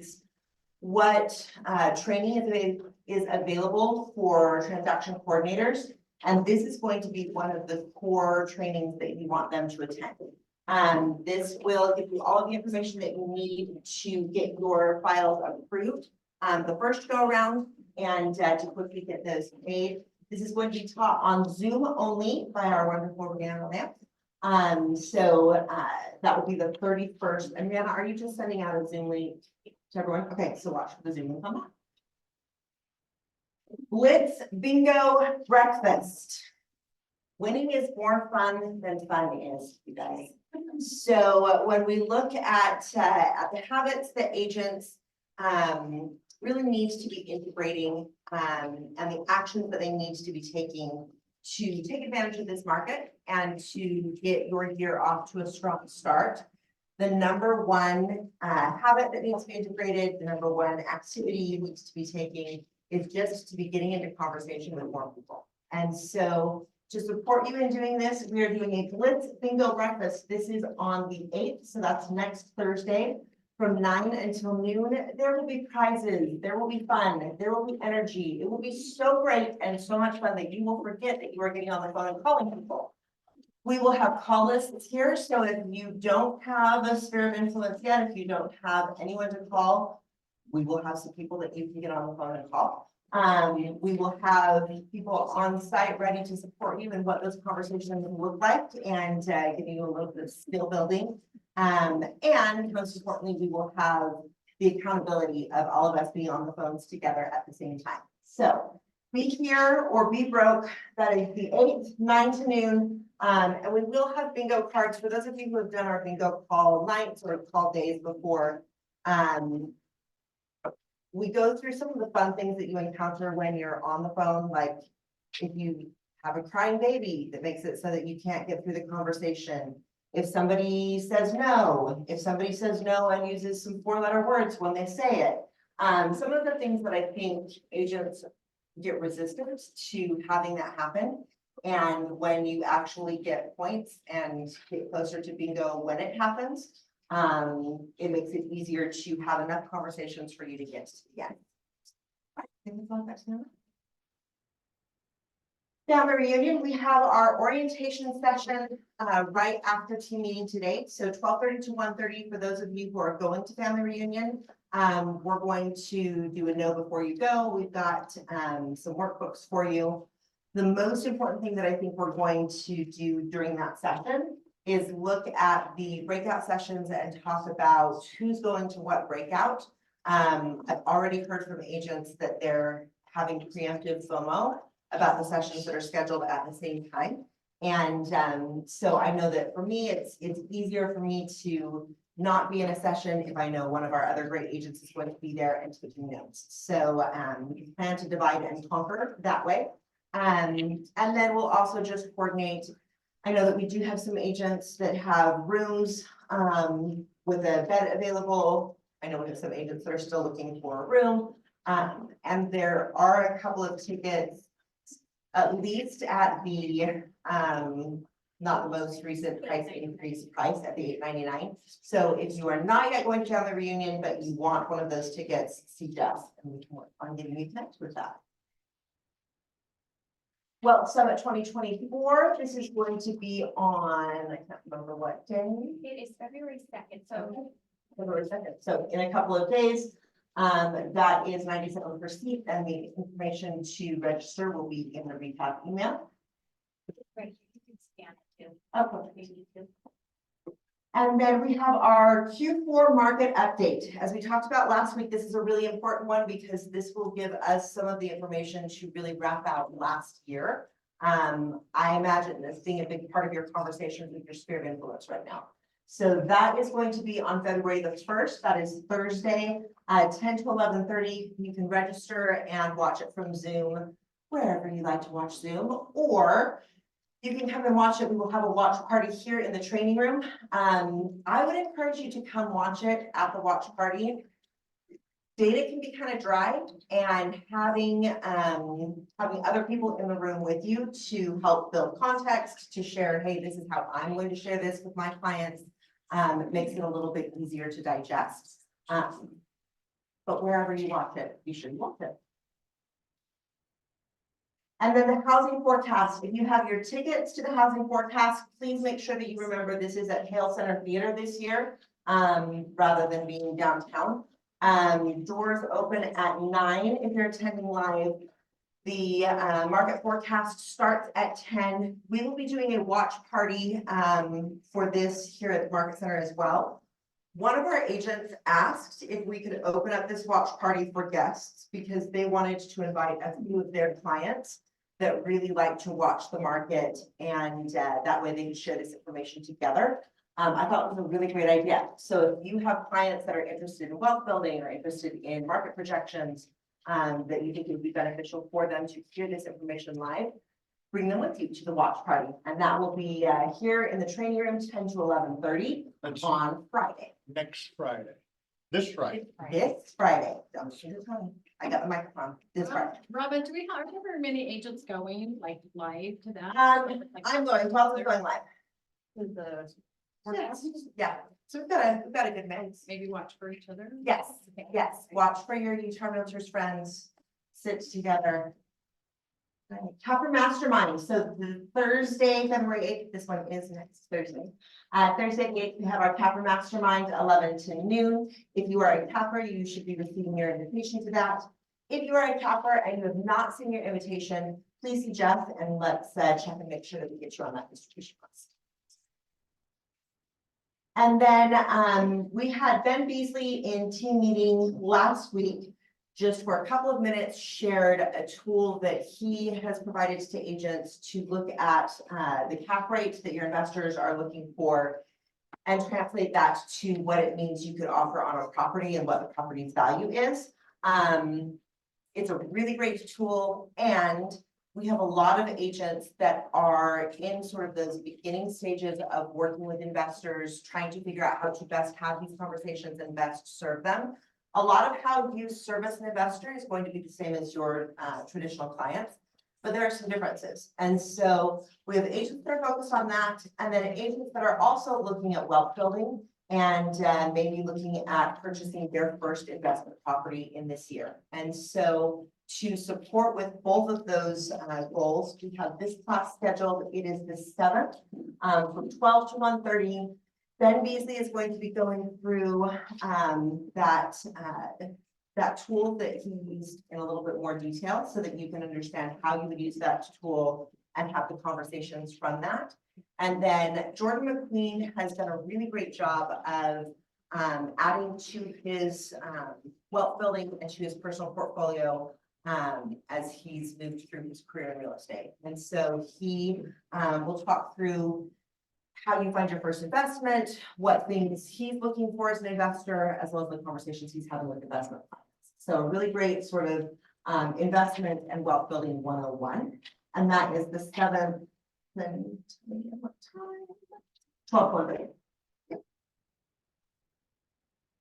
weeks what training is available for transaction coordinators. And this is going to be one of the core trainings that you want them to attend. This will give you all of the information that you need to get your files approved the first go around and to quickly get those made. This is going to be taught on Zoom only by our wonderful Rihanna Lamp. So that will be the 31st. And Rihanna, are you just sending out a Zoom link to everyone? Okay, so watch for the Zoom link on that. Blitz Bingo Breakfast. Winning is more fun than fun is, you guys. So when we look at the habits that agents really need to be integrating and the actions that they need to be taking to take advantage of this market and to get your year off to a strong start, the number one habit that needs to be integrated, the number one activity you need to be taking is just to be getting into conversation with more people. And so to support you in doing this, we are doing a Blitz Bingo Breakfast. This is on the 8th, so that's next Thursday from 9 until noon. There will be prizes, there will be fun, there will be energy. It will be so great and so much fun that you will forget that you are getting on the phone and calling people. We will have call lists here, so if you don't have a sphere of influence yet, if you don't have anyone to call, we will have some people that you can get on the phone and call. We will have people on site ready to support you in what those conversations look like and give you a little bit of skill building. And most importantly, we will have the accountability of all of us being on the phones together at the same time. So be here or be broke. That is the 8th, 9 to noon. And we will have bingo cards for those of you who have done our bingo call nights or call days before. We go through some of the fun things that you encounter when you're on the phone, like if you have a crying baby that makes it so that you can't get through the conversation. If somebody says no and uses some 4-letter words when they say it. Some of the things that I think agents get resistant to having that happen. And when you actually get points and get closer to bingo when it happens, it makes it easier to have enough conversations for you to get to the end. All right, Family reunion, we have our orientation session right after team meeting today. So 12:30 to 1:30 for those of you who are going to family reunion. We're going to do a know before you go. We've got some workbooks for you. The most important thing that I think we're going to do during that session is look at the breakout sessions and talk about who's going to what breakout. I've already heard from agents that they're having preemptive FOMO about the sessions that are scheduled at the same time. And so I know that for me, it's easier for me to not be in a session if I know one of our other great agents is going to be there and taking notes. So we plan to divide and conquer that way. And then we'll also just coordinate. I know that we do have some agents that have rooms with a bed available. I know we have some agents that are still looking for a room. And there are a couple of tickets, at least at the, not the most recent price increase price at the $8.99. So if you are not yet going to have the reunion, but you want one of those tickets, see us and we can work on getting you connected with that. Well, Summit 2024, this is going to be on, I can't remember what day. It is February 2nd. So February 2nd. So in a couple of days, that is 97 per seat, and the information to register will be in the recap email. right, you can scan it too. Okay. And then we have our Q4 market update. As we talked about last week, this is a really important one because this will give us some of the information to really wrap out last year. I imagine this being a big part of your conversations with your sphere of influence right now. So that is going to be on February the 1st. That is Thursday, 10 to 11:30. You can register and watch it from Zoom, wherever you like to watch Zoom, or you can come and watch it. We will have a watch party here in the training room. I would encourage you to come watch it at the watch party. Data can be kind of dry, and having other people in the room with you to help build context, to share, hey, this is how I'm going to share this with my clients, makes it a little bit easier to digest. but wherever you watch it, you should watch it. And then the housing forecast, if you have your tickets to the housing forecast, please make sure that you remember this is at Hale Center Theater this year, rather than being downtown. Doors open at 9 if you're attending live. The market forecast starts at 10. We will be doing a watch party for this here at the Market Center as well. One of our agents asked if we could open up this watch party for guests because they wanted to invite a few of their clients that really like to watch the market, and that way they can share this information together. I thought it was a really great idea. So if you have clients that are interested in wealth building or interested in market projections, that you think it would be beneficial for them to hear this information live, bring them with you to the watch party. And that will be here in the training room, 10 to 11:30 on Friday. Next Friday. This Friday. This Friday. I got the microphone. This Friday. Robin, do we have ever many agents going like live to that? I'm going, well, we're going live. To the. Yeah, so we've got a good mix. Maybe watch for each other? Yes, yes, watch for your Utah Realtors friends, sit together. Right, Capper Mastermind, so the Thursday, February 8th, this one is next Thursday. Thursday the 8th, we have our Capper Mastermind, 11 to noon. If you are a Capper, you should be receiving your invitation to that. If you are a Capper and you have not seen your invitation, please see Jeff and let's check and make sure that we get you on that distribution list. And then we had Ben Beasley in team meeting last week, just for a couple of minutes, shared a tool that he has provided to agents to look at the cap rate that your investors are looking for and translate that to what it means you could offer on a property and what the property's value is. It's a really great tool, and we have a lot of agents that are in sort of those beginning stages of working with investors, trying to figure out how to best have these conversations and best serve them. A lot of how you service an investor is going to be the same as your traditional clients, but there are some differences. And so we have agents that are focused on that, and then agents that are also looking at wealth building and maybe looking at purchasing their first investment property in this year. And so to support with both of those goals, we have this class scheduled. It is the 7th from 12 to 1:30. Ben Beasley is going to be going through that tool that he used in a little bit more detail so that you can understand how you would use that tool and have the conversations from that. And then Jordan McQueen has done a really great job of adding to his wealth building and to his personal portfolio as he's moved through his career in real estate. And so he will talk through how you find your first investment, what things he's looking for as an investor, as well as the conversations he's having with investment clients. So a really great sort of investment and wealth building 101. And that is the 7th, then what time? 12:30.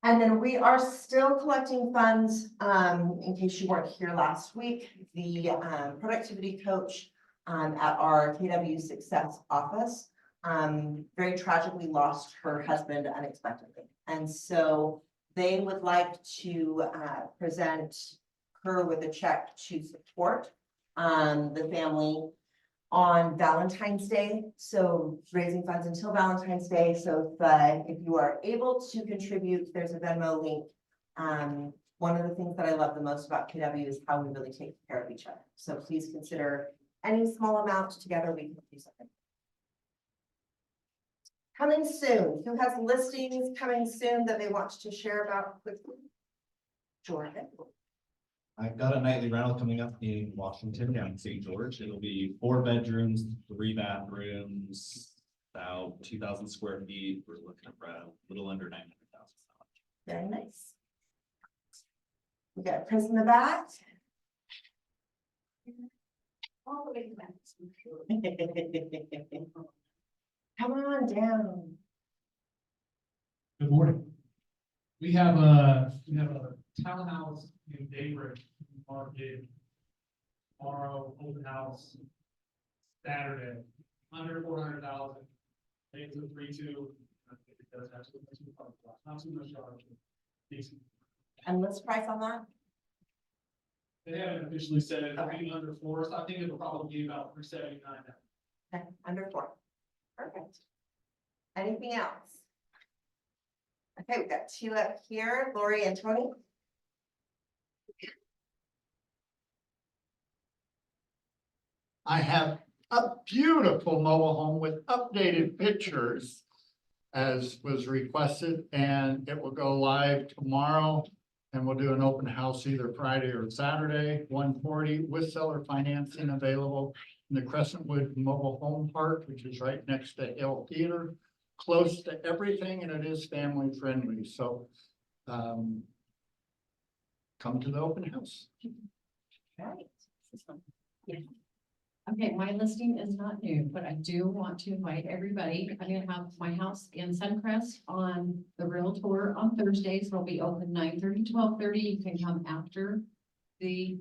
And then we are still collecting funds, in case you weren't here last week, the productivity coach at our KW Success office very tragically lost her husband unexpectedly. And so they would like to present her with a check to support the family on Valentine's Day. So raising funds until Valentine's Day. So if you are able to contribute, there's a Venmo link. One of the things that I love the most about KW is how we really take care of each other. So please consider any small amount together, we can do something. Coming soon, who has listings coming soon that they want to share about quickly? Jordan. I've got a nightly rental coming up in Washington down in St. George. It'll be 4 bedrooms, 3 bathrooms, about 2,000 square feet. We're looking at a little under $900,000. Very nice. We got Chris in the back. All the way to that. Come on down. Good morning. We have a townhouse in Daybreak market tomorrow, open house Saturday, under 400,000. It's a 3-2. I think it does have to be not too much charge. Decent. And list price on that? They haven't officially said it, Okay. being under four, so I think it'll probably be about 379. Okay, under 4. Perfect. Anything else? Okay, we've got 2 up here, Lori and Tony. I have a beautiful mobile home with updated pictures as was requested, and it will go live tomorrow. And we'll do an open house either Friday or Saturday, 140 with seller financing available in the Crescentwood Mobile Home Park, which is right next to Hill Theater, close to everything, and it is family friendly, so come to the open house. Right. Okay, my listing is not new, but I do want to invite everybody. I'm gonna have my house in Suncrest on the Real Tour on Thursdays. It'll be open 9:30, 12:30. You can come after the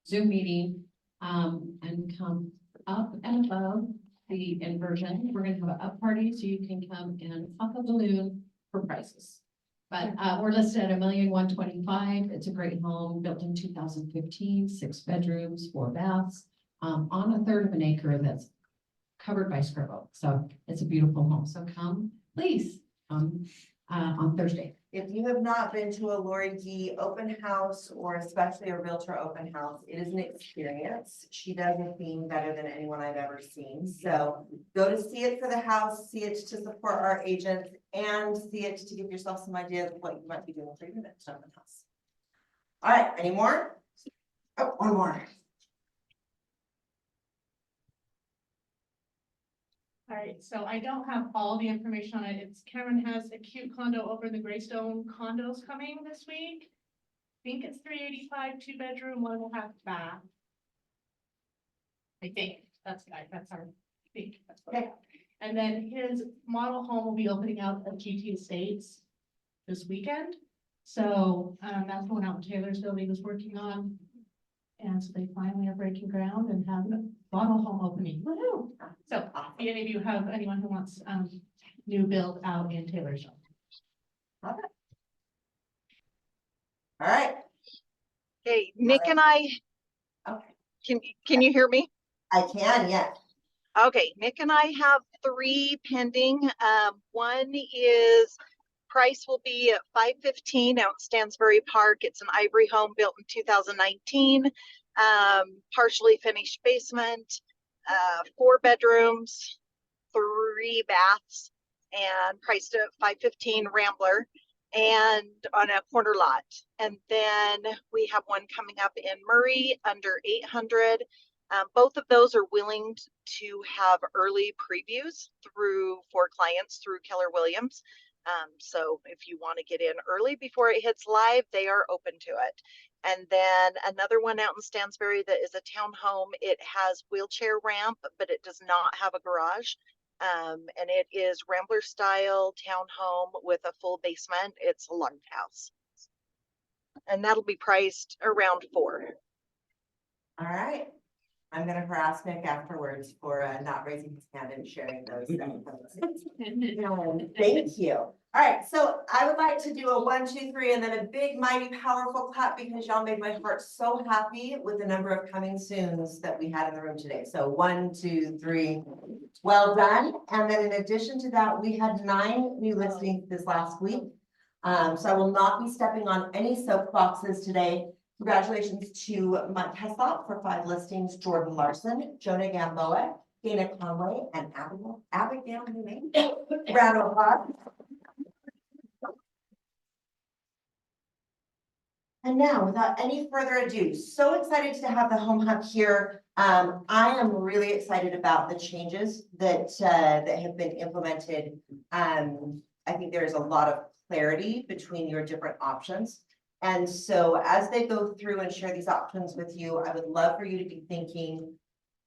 Zoom meeting, and come up and above the inversion. We're gonna have an up party, so you can come and pop a balloon for prices. But, we're listed at 1,125,000. It's a great home, built in 2015, 6 bedrooms, 4 baths. On a third of an acre that's covered by scrub oak. So it's a beautiful home. So come, please, on Thursday. If you have not been to a Lori D open house or especially a realtor open house, it is an experience. She does a theme better than anyone I've ever seen. So go to see it for the house, see it to support our agents, and see it to give yourself some ideas of what you might be doing for your next open house. All right, any more? Oh, one more. All right, so I don't have all the information on it. It's Cameron has a cute condo over in the Greystone condos coming this week. I think it's 385, 2-bedroom, 1.5 bath. I think that's our, I think that's what. Okay. And then his model home will be opening out at GT Estates this weekend. So that's the one out in Taylorsville he was working on. And so they finally are breaking ground and have a model home opening. Woohoo! So if any of you have anyone who wants new build out in Taylorsville. All right, Hey, Nick and I, okay, can you hear me? I can, yes. Okay, Nick and I have 3 pending. One is price will be at $515 out in Stansbury Park. It's an ivory home built in 2019, partially finished basement, 4 bedrooms, 3 baths, and priced at $515 Rambler and on a corner lot. And then we have one coming up in Murray under 800. Both of those are willing to have early previews for clients through Keller Williams. So if you want to get in early before it hits live, they are open to it. And then another one out in Stansbury that is a townhome. It has wheelchair ramp, but it does not have a garage. And it is Rambler style townhome with a full basement. It's a large house. And that'll be priced around 4. All right. I'm gonna harass Nick afterwards for not raising his hand and sharing those. Thank you. All right, so I would like to do a 1, 2, 3, and then a big, mighty, powerful clap because y'all made my heart so happy with the number of coming soons that we had in the room today. So 1, 2, 3, well done. And then in addition to that, we had 9 new listings this last week. So I will not be stepping on any soapboxes today. Congratulations to Mike Heslop for 5 listings, Jordan Larson, Jonah Gamboa, Dana Conway, and Abigail Newman. Round of applause. And now, without any further ado, so excited to have the HomeHub here. I am really excited about the changes that have been implemented. I think there is a lot of clarity between your different options. And so as they go through and share these options with you, I would love for you to be thinking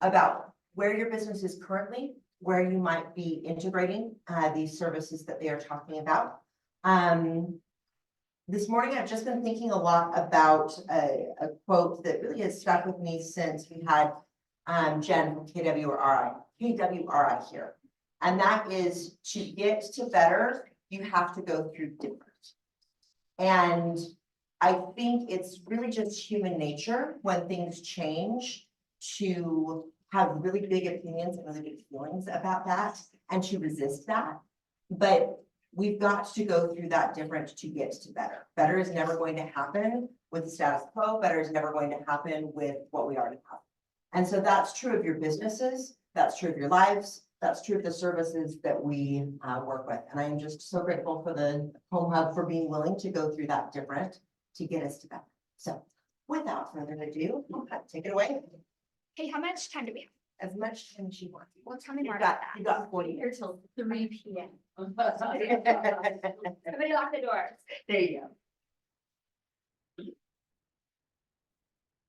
about where your business is currently, where you might be integrating these services that they are talking about. This morning, I've just been thinking a lot about a quote that really has stuck with me since we had Jen from KWRI here. And that is, to get to better, you have to go through different. And I think it's really just human nature when things change to have really big opinions and really big feelings about that and to resist that. But we've got to go through that different to get to better. Better is never going to happen with status quo. Better is never going to happen with what we already have. And so that's true of your businesses. That's true of your lives. That's true of the services that we work with. And I'm just so grateful for the HomeHub for being willing to go through that different to get us to better. So without further ado, take it away. Hey, how much time do we have? As much time as you want. Well, tell me more You about got that. 40 Here till 3 p.m. Everybody lock the doors. There you go.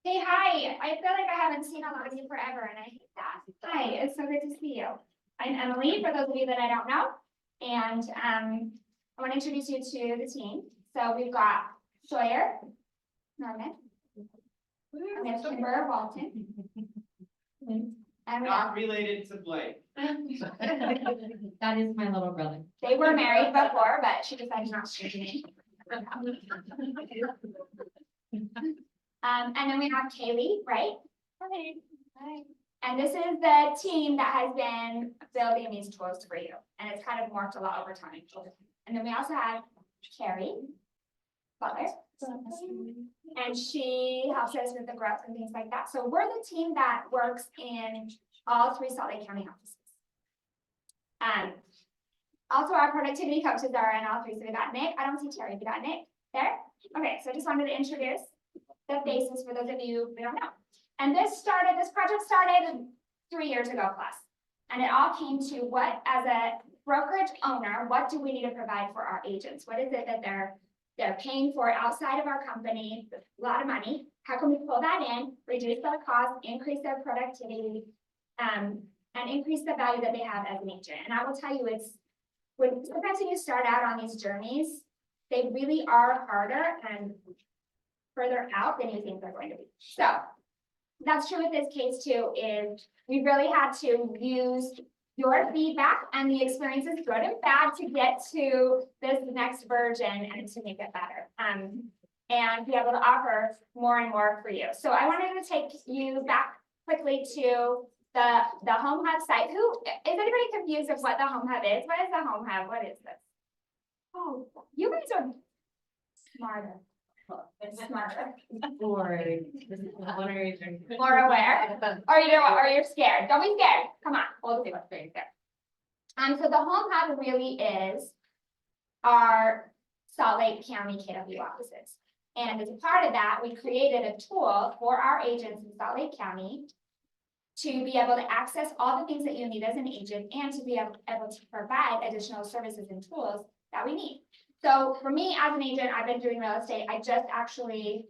Hey, hi. I feel like I haven't seen a lot of you forever and I hate that. Hi, it's so good to see you. I'm Emily, for those of you that I don't know. And I want to introduce you to the team. So we've got Sawyer, Norman, and we have Kimber Walton. And we have, Not related to Blake. That is my little brother. they were married before, but she decided not to change the name. And then we have Kaylee, right? Hi. Hi. And this is the team that has been building these tools for you. And it's kind of morphed a lot over time. And then we also have Carrie Butler. And she helps us with the growth and things like that. So we're the team that works in all 3 Salt Lake County offices. Also our productivity coaches are in all 3. So we got Nick. I don't see Terry. We got Nick there. Okay, so I just wanted to introduce the faces for those of you who don't know. And this project started 3 years ago plus. And it all came to what, as a brokerage owner, what do we need to provide for our agents? What is it that they're paying for outside of our company, a lot of money? How can we pull that in, reduce their costs, increase their productivity, and increase the value that they have as an agent? And I will tell you, sometimes when you start out on these journeys, they really are harder and further out than you think they're going to be. So that's true with this case too, is we really had to use your feedback and the experiences, good and bad, to get to this next version and to make it better. And be able to offer more and more for you. So I wanted to take you back quickly to the HomeHub site. Is anybody confused of what the HomeHub is? What is the HomeHub? What is this? Oh, you guys are smarter. Smarter. More aware. Or you know what, or you're scared. Don't be scared. Come on, we'll see what's very scared. So the HomeHub really is our Salt Lake County KW offices. And as a part of that, we created a tool for our agents in Salt Lake County to be able to access all the things that you need as an agent and to be able to provide additional services and tools that we need. So for me as an agent, I've been doing real estate. I just actually,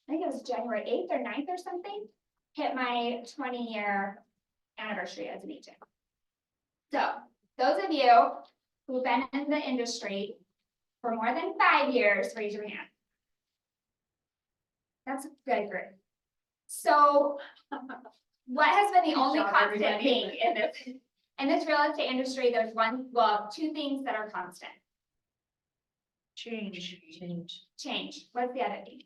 I think it was January 8th or 9th or something, hit my 20-year anniversary as an agent. So those of you who've been in the industry for more than 5 years, raise your hand. That's a good group. So what has been the only job, constant everybody. thing in this real estate industry? There's 2 things that are constant. Change. Change. What's the other thing?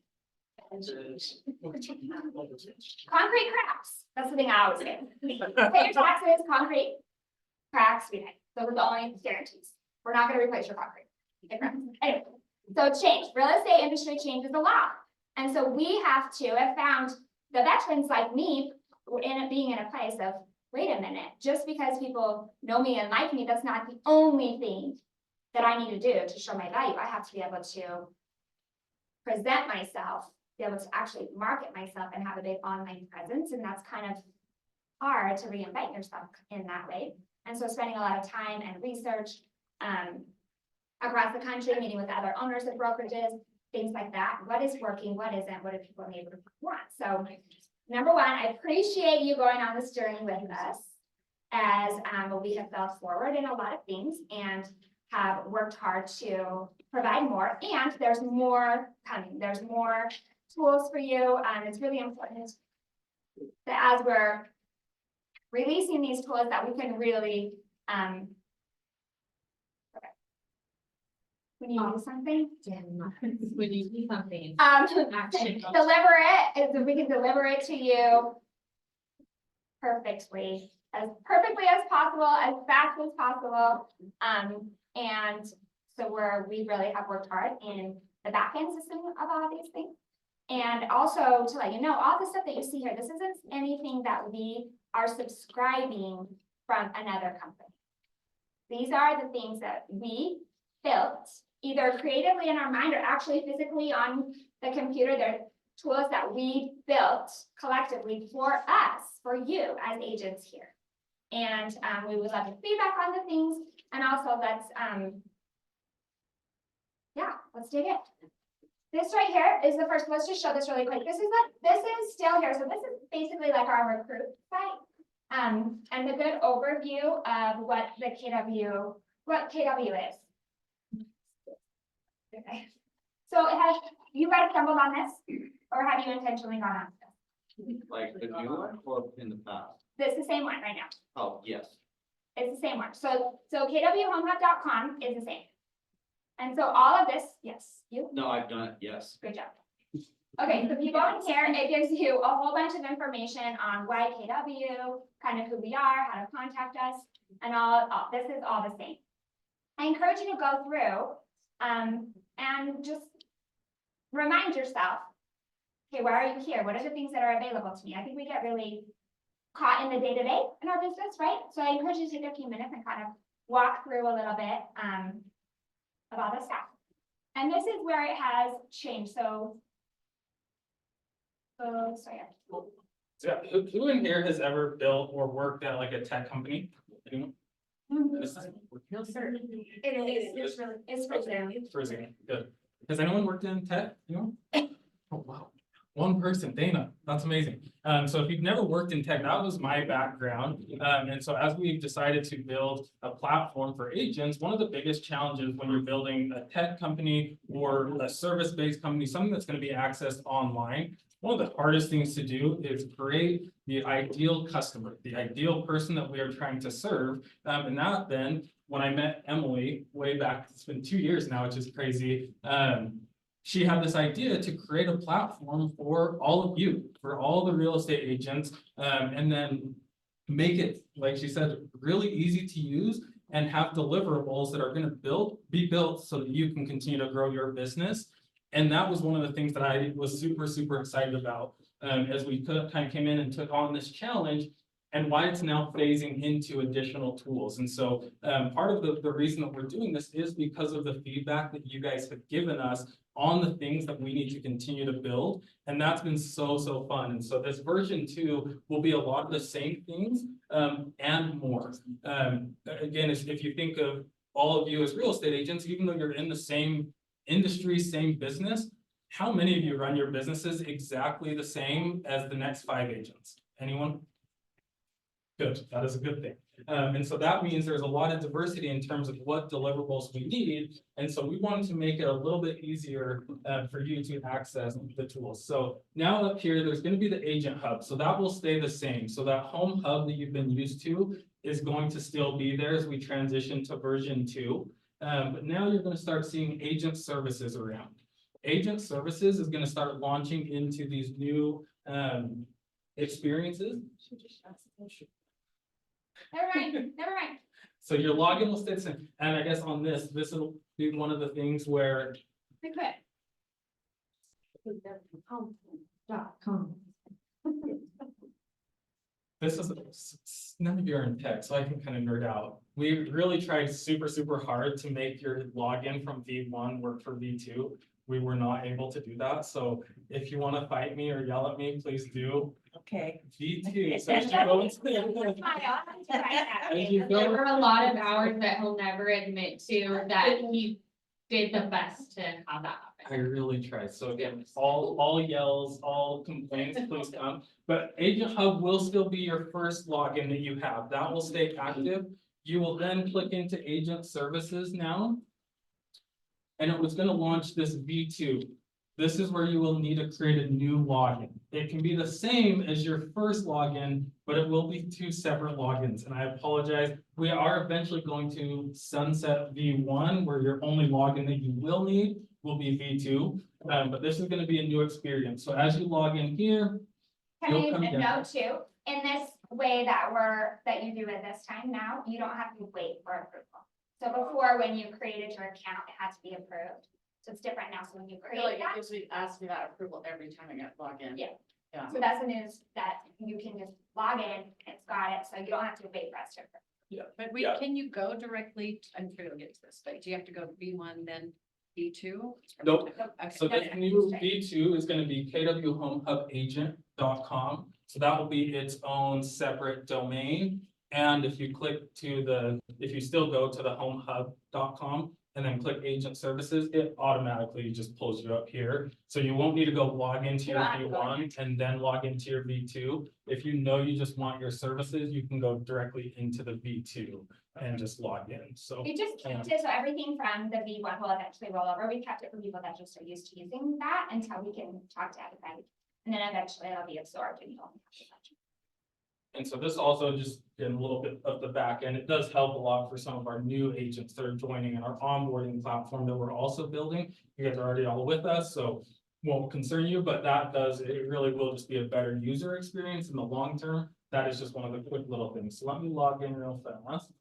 Concrete cracks. That's the thing I always say. Pay your taxes, concrete cracks, we pay. Those are the only guarantees. We're not going to replace your concrete. It cracks. Anyway, so change. Real estate industry changes a lot. And so we have found the veterans like me being in a place of, wait a minute, just because people know me and like me, that's not the only thing that I need to do to show my value. I have to be able to present myself, be able to actually market myself and have a big online presence. And that's kind of hard to reinvent yourself in that way. And so spending a lot of time and research across the country, meeting with other owners of brokerages, things like that. What is working? What isn't? What do people need or want? So number one, I appreciate you going on this journey with us as we have fell forward in a lot of things and have worked hard to provide more. And there's more coming. There's more tools for you. It's really important that as we're releasing these tools that we can really when you do something. When you do something. Deliver it, if we can deliver it to you perfectly as possible, as fast as possible. And so we really have worked hard in the back end system of all of these things. And also to let you know, all the stuff that you see here, this isn't anything that we are subscribing from another company. These are the things that we built, either creatively in our mind or actually physically on the computer. They're tools that we built collectively for us, for you as agents here. And we would love your feedback on the things, and also let's dig it. This right here is the first, let's just show this really quick. This is still here. So this is basically like our recruit site. And the good overview of what KW is. Okay. So you guys stumbled on this, or have you intentionally gone on this? Like the new one or in the past? This is the same one right now. Oh, yes. It's the same one. So kwhomehub.com is the same. And so all of this, yes, you, No, I've done it, yes. good job. Okay, so if you go in here, it gives you a whole bunch of information on why KW, kind of who we are, how to contact us, and all this is all the same. I encourage you to go through and just remind yourself, okay, why are you here? What are the things that are available to me? I think we get really caught in the day-to-day in our business, right? So I encourage you to take a few minutes and kind of walk through a little bit of all this stuff. And this is where it has changed. So sorry. Yeah, who in here has ever built or worked at like a tech company? Anyone? This is- No, sir. It's for them. For example, good. Has anyone worked in tech? Anyone? Oh, wow. One person, Dana, that's amazing. So if you've never worked in tech, that was my background. And so as we've decided to build a platform for agents, one of the biggest challenges when you're building a tech company or a service-based company, something that's going to be accessed online, one of the hardest things to do is create the ideal customer, the ideal person that we are trying to serve. And that then, when I met Emily way back, it's been 2 years now, which is crazy. She had this idea to create a platform for all of you, for all the real estate agents, and then make it, like she said, really easy to use and have deliverables that are going to be built so that you can continue to grow your business. And that was one of the things that I was super, super excited about as we kind of came in and took on this challenge, and why it's now phasing into additional tools. And so part of the reason that we're doing this is because of the feedback that you guys have given us on the things that we need to continue to build. And that's been so, so fun. And so this version 2 will be a lot of the same things and more. Again, if you think of all of you as real estate agents, even though you're in the same industry, same business, how many of you run your businesses exactly the same as the next 5 agents? Anyone? Good, that is a good thing. And so that means there's a lot of diversity in terms of what deliverables we need. And so we wanted to make it a little bit easier for you to access the tools. So now up here, there's going to be the agent hub. So that will stay the same. So that home hub that you've been used to is going to still be there as we transition to version 2. But now you're going to start seeing agent services around. Agent services is going to start launching into these new experiences. Never mind. So your login will stay the same. And I guess on this will be one of the things where Be quick. this is, none of you are in tech, so I can kind of nerd out. We really tried super, super hard to make your login from V1 work for V2. We were not able to do that. So if you want to fight me or yell at me, please do. Okay. V2. So as you go into as you There go, were a lot of hours that he'll never admit to that he did the best to have that I happen. really tried. So again, all yells, all complaints, please come. But Agent Hub will still be your first login that you have. That will stay active. You will then click into Agent Services now. And it was going to launch this V2. this is where you will need to create a new login. It can be the same as your first login, but it will be 2 separate logins, and I apologize. We are eventually going to sunset V1, where your only login that you will need will be V2. But this is gonna be a new experience, so as you log in here, Can You'll I come down. note too, in this way that you do it this time now, you don't have to wait for approval. So before, when you created your account, it had to be approved. So it's different now, so when you I feel like create that, it usually asks me that approval every time I get logged in. Yeah. Yeah. so that's the news that you can just log in, it's got it, so you don't have to wait for us to approve. But Yeah. can you go directly, I'm sure you'll get to this, but do you have to go V1 then V2? Nope. Okay. So this new V2 is gonna be kwhomehubagent.com. So that will be its own separate domain. And if you click to if you still go to the homehub.com and then click agent services, it automatically just pulls you up here. So you won't need to go log into You your don't have to go in V1 and then log into your V2. If you know you just want your services, you can go directly into the V2 and just log in. So We just kept it, so everything from the V1 will eventually roll over, we kept it for people that just are used to using that until we can talk to everybody. And then eventually it'll be absorbed and you'll. And so this also just in a little bit of the back end, it does help a lot for some of our new agents that are joining in our onboarding platform that we're also building. You guys are already all with us, so won't concern you, but it really will just be a better user experience in the long term. That is just one of the quick little things. So let me log in real fast.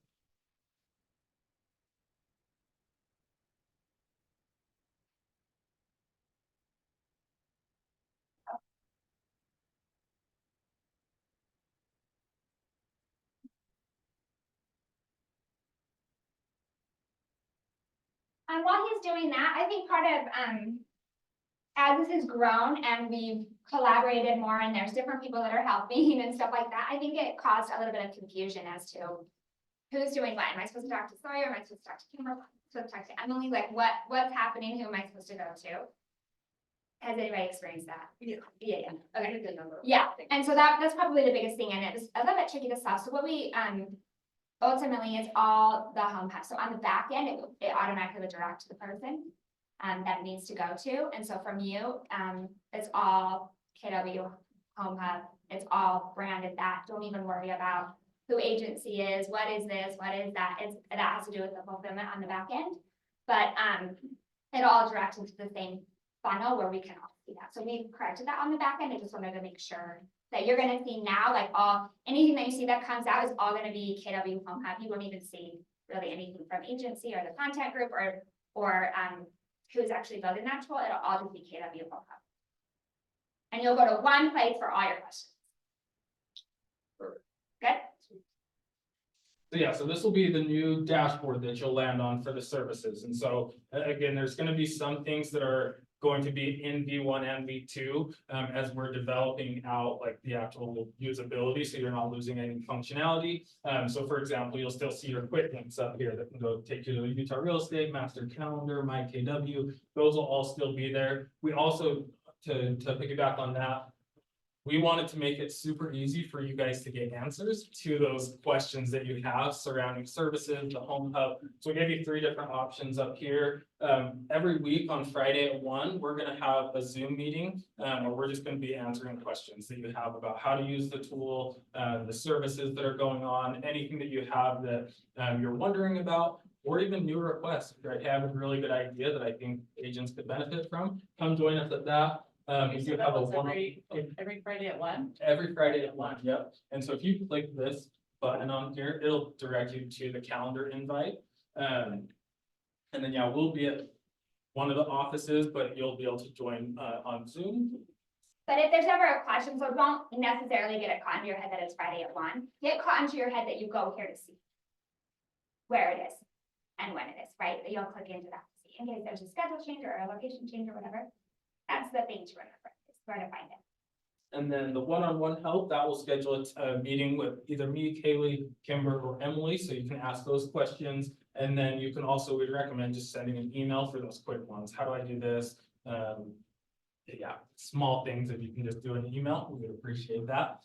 And while he's doing that, I think part of, as this has grown and we've collaborated more and there's different people that are helping and stuff like that, I think it caused a little bit of confusion as to who's doing what. Am I supposed to talk to Sawyer? Am I supposed to talk to Kimber? Am I supposed to talk to Emily? Like what's happening? Who am I supposed to go to? Has anybody experienced that? Yeah. Yeah, okay. Yeah, and so that's probably the biggest thing, and it's a little bit tricky to solve. So what we, ultimately is all the HomeHub. So on the back end, it automatically would direct to the person that it needs to go to. And so from you, it's all KW HomeHub. It's all branded that. Don't even worry about who agency is, what is this, what is that. That has to do with the fulfillment on the back end. But it all directs into the same funnel where we can all see that. So we corrected that on the back end. I just wanted to make sure that you're gonna see now, like anything that you see that comes out is all gonna be KW HomeHub. You won't even see really anything from agency or the content group or who's actually building that tool. It'll all just be KW HomeHub. And you'll go to one place for all your questions. Good? So yeah, so this will be the new dashboard that you'll land on for the services. And so again, there's gonna be some things that are going to be in V1 and V2 as we're developing out like the actual usability, so you're not losing any functionality. So for example, you'll still see your quick links up here that can go take you to Utah Real Estate, Master Calendar, My KW. Those will all still be there. We also, to piggyback on that, we wanted to make it super easy for you guys to get answers to those questions that you have surrounding services, the HomeHub. So we gave you 3 different options up here. Every week on Friday at 1, we're gonna have a Zoom meeting where we're just gonna be answering questions that you have about how to use the tool, the services that are going on, anything that you have that you're wondering about, or even new requests. If you have a really good idea that I think agents could benefit from, come join us at that. We do have a Every Friday at 1? Every Friday at 1, yep. And so if you click this button on here, it'll direct you to the calendar invite. And then, yeah, we'll be at one of the offices, but you'll be able to join on Zoom. But if there's ever a question, so don't necessarily get it caught into your head that it's Friday at 1. Get caught into your head that you go here to see where it is and when it is, right? That you'll click into that to see in case there's a schedule change or a location change or whatever. That's the thing to remember, is where to find it. And then the one-on-one help, that will schedule a meeting with either me, Kaylee, Kimber, or Emily, so you can ask those questions. And then you can also, we'd recommend just sending an email for those quick ones. How do I do this? Yeah, small things, if you can just do an email, we would appreciate that.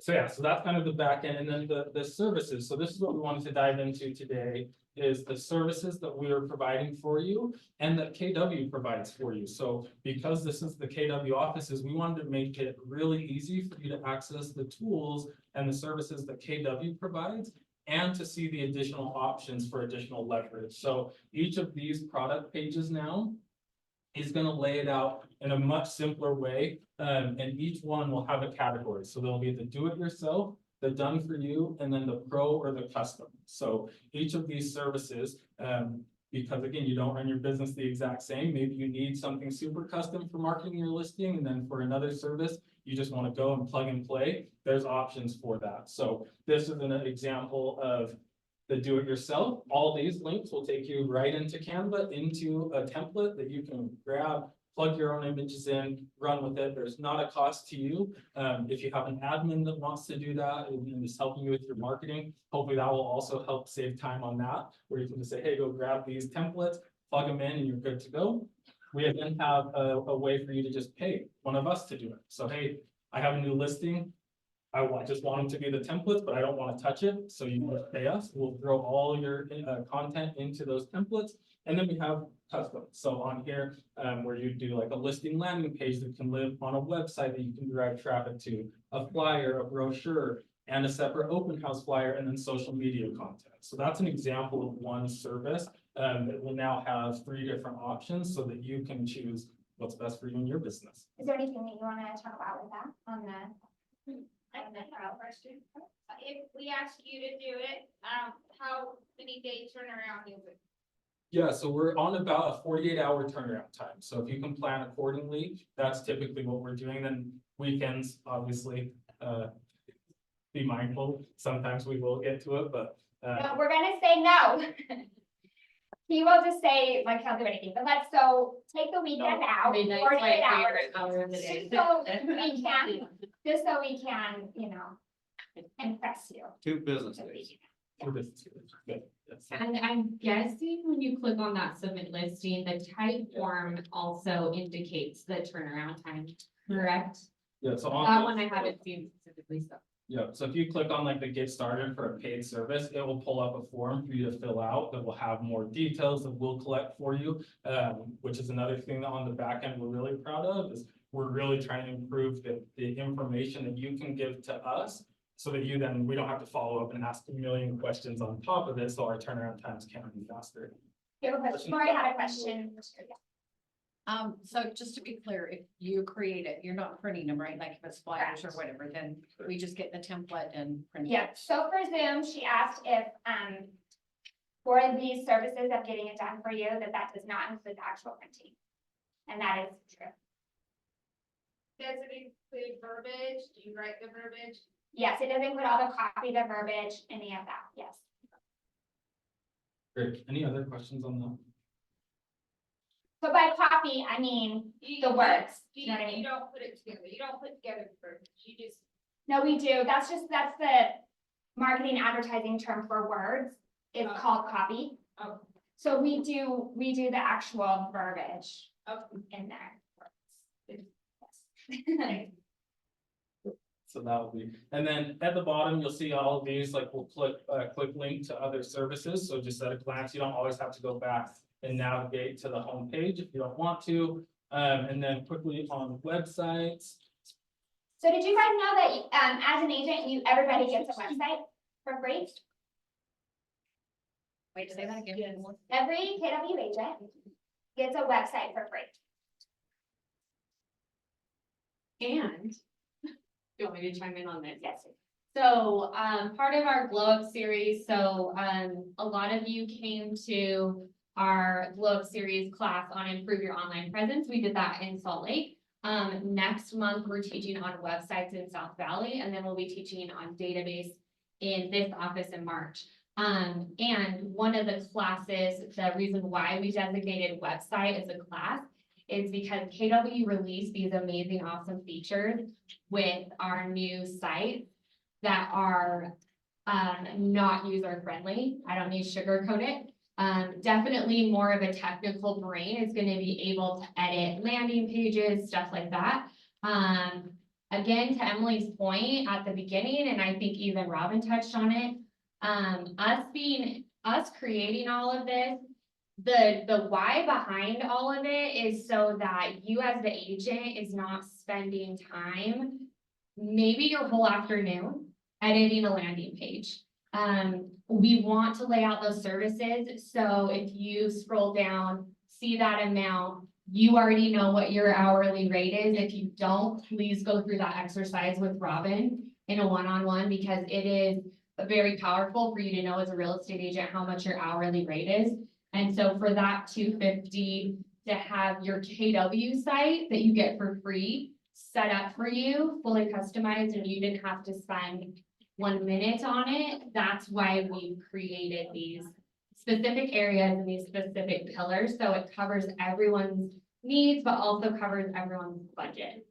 So yeah, so that's kind of the back end, and then the services, so this is what we wanted to dive into today, is the services that we are providing for you and that KW provides for you. So because this is the KW offices, we wanted to make it really easy for you to access the tools and the services that KW provides, and to see the additional options for additional leverage. So each of these product pages now is gonna lay it out in a much simpler way, and each one will have a category. So there'll be the do-it-yourself, the done for you, and then the pro or the custom. So each of these services, because again, you don't run your business the exact same, maybe you need something super custom for marketing your listing, and then for another service, you just want to go and plug and play, there's options for that. So this is an example of the do-it-yourself. All these links will take you right into Canva, into a template that you can grab, plug your own images in, run with it. There's not a cost to you. If you have an admin that wants to do that and is helping you with your marketing, hopefully that will also help save time on that, where you can just say, hey, go grab these templates, plug them in, and you're good to go. We then have a way for you to just pay one of us to do it. So, hey, I have a new listing. Just want them to be the templates, but I don't want to touch it. So you just pay us. We'll throw all your content into those templates. And then we have custom. So on here, where you do like a listing landing page that can live on a website that you can drive traffic to, a flyer, a brochure, and a separate open house flyer, and then social media content. So that's an example of one service that will now have 3 different options so that you can choose what's best for you in your business. Is there anything that you want to talk about with that on the? I have a question. If we ask you to do it, how many days turnaround is it? Yeah, so we're on about a 48-hour turnaround time. So if you can plan accordingly, that's typically what we're doing. Then weekends, obviously, be mindful. Sometimes we will get to it, but No, we're gonna say no. He will just say, like, he'll do anything, but take the weekend out, 48 hours. Just so we can, impress you. 2 business days. good. Yes. And I'm guessing when you click on that submit listing, the type form also indicates the turnaround time, correct? Yeah, so That one I haven't seen specifically, so. Yeah, so if you click on like the get started for a paid service, it will pull up a form for you to fill out that will have more details that we'll collect for you. Which is another thing that on the back end we're really proud of, is we're really trying to improve the information that you can give to us, so that we don't have to follow up and ask a million questions on top of it, so our turnaround times can be faster. You have a question? Lori had a question. So just to be clear, if you create it, you're not printing them, right? Like if it's flyers or whatever, then we just get the template and print it. Yeah, so for Zoom, she asked if, for these services of getting it done for you, that does not include the actual printing. And that is true. Does it include verbiage? Do you write the verbiage? Yes, it does include all the copy, the verbiage, any of that, yes. Great. Any other questions on that? So by copy, I mean the words, you know what I mean? You don't put it together. You don't put together the verbiage. You just. No, we do. That's the marketing advertising term for words. It's Oh. called copy. Oh. So we do the actual verbiage Oh. in there. Yes. So that will be, and then at the bottom, you'll see all of these, like we'll click link to other services. So just at a glance, you don't always have to go back and navigate to the home page if you don't want to. And then quickly on websites. So did you guys know that as an agent, everybody gets a website for free? Wait, say that again. Every KW agent gets a website for free. And, do you want me to chime in on this? Yes. So, part of our glow up series, so, a lot of you came to our glow up series class on improve your online presence. We did that in Salt Lake. Next month, we're teaching on websites in South Valley, and then we'll be teaching on database in this office in March. And one of the classes, the reason why we designated website as a class is because KW released these amazing, awesome features with our new site that are not user friendly. I don't need to sugarcoat it. Definitely more of a technical brain is going to be able to edit landing pages, stuff like that. Again, to Emily's point at the beginning, and I think even Robin touched on it, us creating all of this, the why behind all of it is so that you as the agent is not spending time, maybe your whole afternoon, editing a landing page. We want to lay out those services, so if you scroll down, see that amount, you already know what your hourly rate is. If you don't, please go through that exercise with Robin in a one-on-one, because it is very powerful for you to know as a real estate agent how much your hourly rate is. And so for that $250 to have your KW site that you get for free set up for you, fully customized, and you didn't have to spend 1 minute on it, that's why we created these specific areas and these specific pillars, so it covers everyone's needs, but also covers everyone's budget.